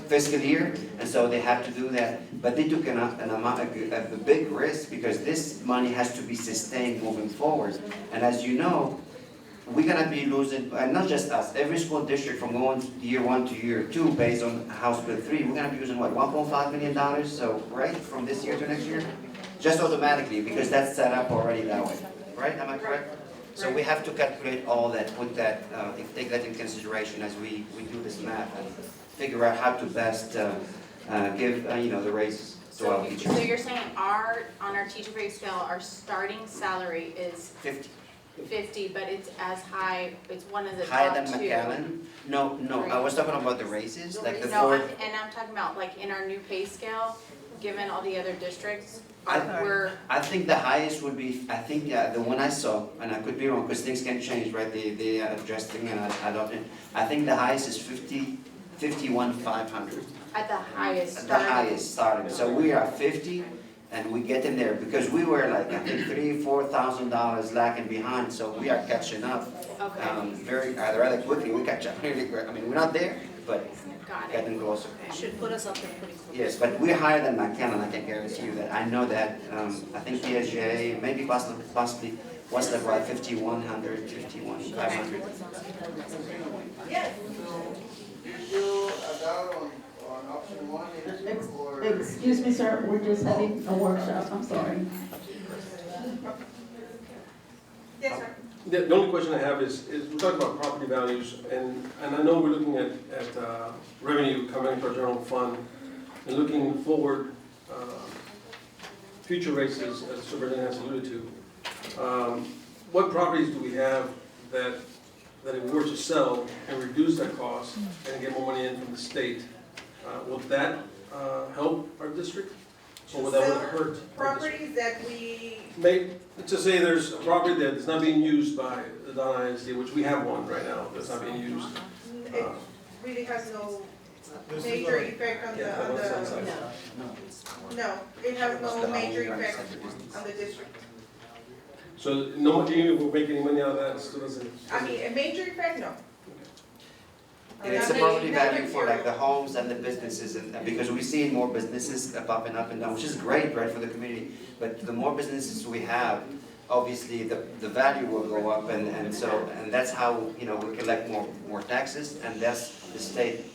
fiscal year, and so they had to do that. But they took a big risk, because this money has to be sustained moving forward. And as you know, we're gonna be losing, and not just us, every school district from going year 1 to year 2 based on House Bill 3, we're gonna be using what, $1.5 million, so right, from this year to next year? Just automatically, because that's set up already that way, right? Am I correct? So we have to calculate all that, put that, take that in consideration as we do this math and figure out how to best give, you know, the raises. to our So teachers. you're saying on our teacher pay scale, our starting salary is 50. 50, but it's as high, it's one of the Higher top than two. McAllen? No, I was talking about the raises, like the No, four. I'm talking about like in our new pay scale, given all the other districts, I- we're, I think the highest would be, I think, the one I saw, and I could be wrong, because things can change, right? They adjust things and I don't, I think the highest is 51,500. at the highest The starting. highest starting, so we are 50, and we get in there, because we were like, I think, $3,000-4,000 lacking behind, so we are catching up. Okay, Rather quickly, we catch up really quick. I mean, we're not there, but got it. getting closer. Should put us up there pretty quick. Yes, but we're higher than McAllen, I can guarantee you that. I know that, I think PSJ, maybe possibly, was like about 5,100, 51,500. Yes. Excuse me, sir, we're just having a workshop, I'm sorry. Yes, sir. The only question I have is we're talking about property values, and I know we're looking at revenue coming to our general fund, and looking forward, future races, as the superintendent has alluded to. What properties do we have that if we were to sell and reduce that cost and get more money in from the state, would that help our district? Or would that hurt our district? Properties that we, To say there's a property that is not being used by the Donna ISD, which we have one right now that's not being used. it really has no major effect on Yeah, that one sounds the, like- no, it has no major effect on the district. So no, even if we make any money out of that, it still doesn't. I mean, a major effect, no. And it's a property value for like the homes and the businesses, and because we see more businesses popping up and down, which is great, right, for the community. But the more businesses we have, obviously, the value will go up, and that's how, we collect more taxes, and that's the state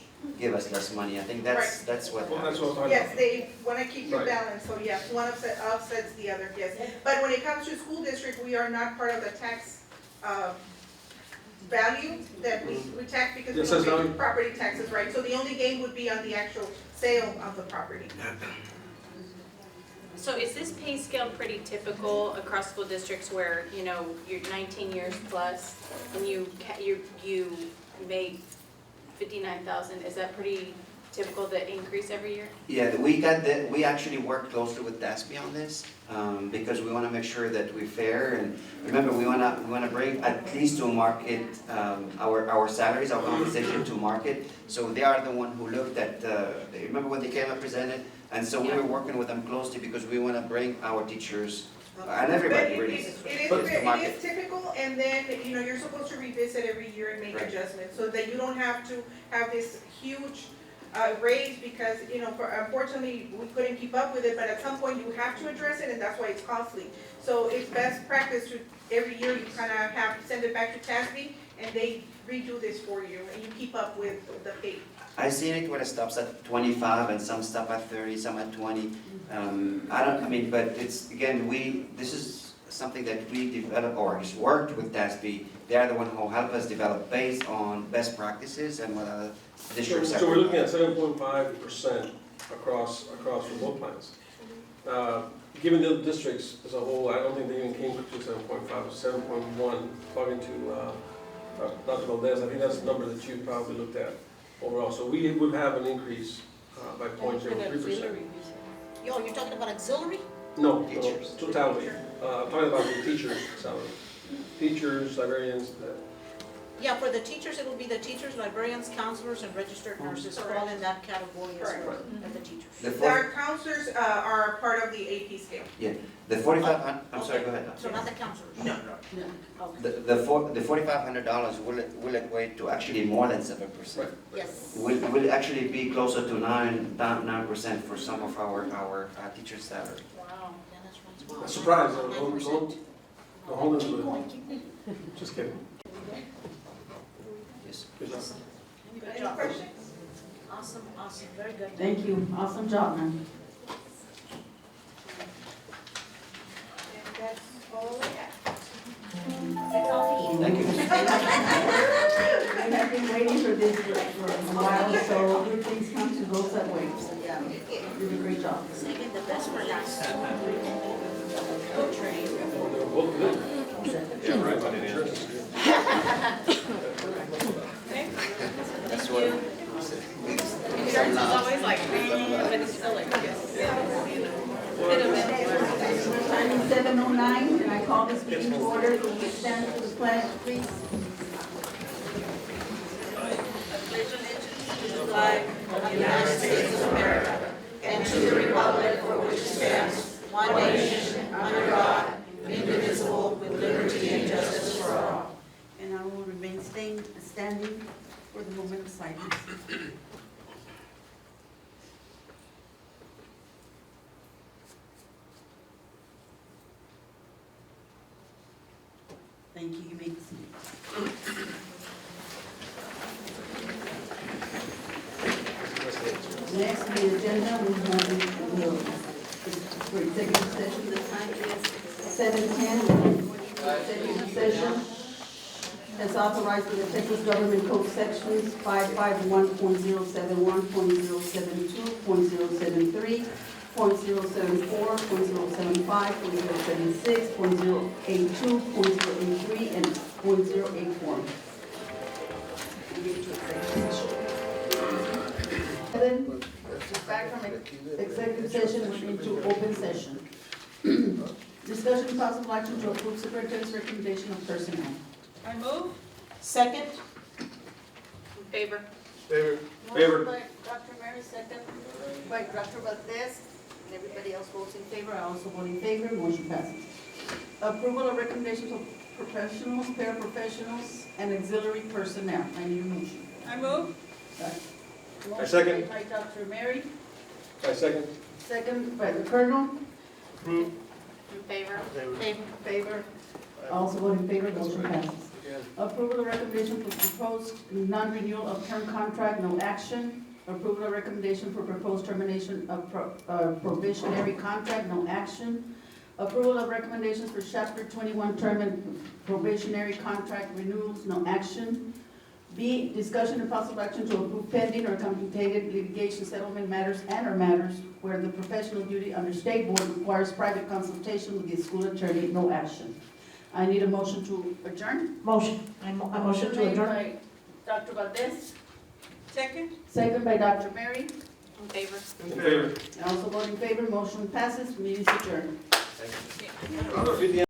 give us less money. I think that's what Well, that's happens. what I'm talking Yes, about. they wanna keep your Right. balance, so yes, one offsets the other, yes. But when it comes to school district, we are not part of the tax, value that we tax because we Yes, that's don't value. pay property taxes, right? So the only gain would be on the actual sale of the property. So is this pay scale pretty typical across school districts where, you're 19 years plus and you make 59,000? Is that pretty typical, the increase every year? Yeah, we actually work closely with DASB on this, because we wanna make sure that we're fair, and remember, we wanna bring at least to market, our salaries, our compensation to market. So they are the one who looked at, remember when they came and presented? And so we were working with them closely because we wanna bring our teachers, and everybody But really, it to is market. typical, and then, you're supposed to revisit every year and make Right. adjustments, so that you don't have to have this huge raise, because, unfortunately, we couldn't keep up with it, but at some point you have to address it, and that's why it's costly. So it's best practice to, every year you kinda send it back to TASB, and they redo this for you, and you keep up with the pay. I seen it when it stops at 25 and some stop at 30, some at 20. But it's, again, this is something that we developed or has worked with DASB. They are the one who help us develop based on best practices and what other districts are. So we're looking at 7.5% across for both plans. Given the districts as a whole, I don't think they even came to 7.5, it was 7.1, talking to Dr. Valdez, I think that's the number that you probably looked at overall. So we would have an increase by 0.03%. Yo, you're talking about auxiliary? No, Teachers. totality. I'm talking about the teachers' salary. Teachers, librarians, Yeah, for the teachers, it will be the teachers, librarians, counselors, and registered nurses, all in that category as Correct. well, of the teachers. Our counselors are part of the AP scale. The 4,500, I'm sorry, go ahead. So not the counselors? No. Okay. The $4,500 will equate to actually more than 7%. Right. Yes. Will actually be closer to 9% for some of our teachers' salary. Wow, yeah, that's right. Surprise, Wow. don't 9%. hold Keep on to going, it. keep going. Just kidding. Yes. Good job. Good Any job. questions? Awesome, very good. Thank you, awesome job, man. And that's all I have. That's all we need. Thank you. We have been waiting for this for a while, so good things come to those that wait. Yeah. You did a great great job. Saving the best for last. They're both good. Yeah, right, but it is. That's what. Insurance is always like, but it's still like, Time is 7:09, and I call this meeting to order. Will you stand for the pledge, please? United States of America, and to the republic for which it stands, one nation, under God, indivisible, with liberty and justice for all. And I will remain standing for the moment of silence. Thank you. You may be seated. Next on the agenda, we have for executive session. The time is 7:10. Executive session as authorized by the Texas Government Code sections 551.071, .072, .073, .074, .075, .076, .082, .083, and .084. Then, back from executive session, we're into open session. Discussion and possible action to approve superintendent's recommendation of personnel. I move. Second? in favor. Favor. Motion by Dr. Mary, second by Dr. Valdez, and everybody else votes in favor. I also vote in favor. Motion passes. Approval of recommendations of professionals, paraprofessionals, and auxiliary personnel. I need a motion. I move. Motion second. made by Dr. Mary, I second. second by the Colonel. In favor. Favor. Also vote in favor. Motion passes. Approval of recommendation for proposed non-renewal of term contract, no action. Approval of recommendation for proposed termination of probationary contract, no action. Approval of recommendations for Chapter 21 term and probationary contract renewals, no action. B, discussion and possible action to approve pending or complicated litigation settlement matters and or matters where the professional duty under state board requires private consultation with the school attorney, no action. I need a motion to adjourn. Motion. I motion to Made adjourn. by Dr. Valdez, Second. second by Dr. Mary. In favor. In favor. I also vote in favor. Motion passes. Meeting is adjourned. I'll repeat the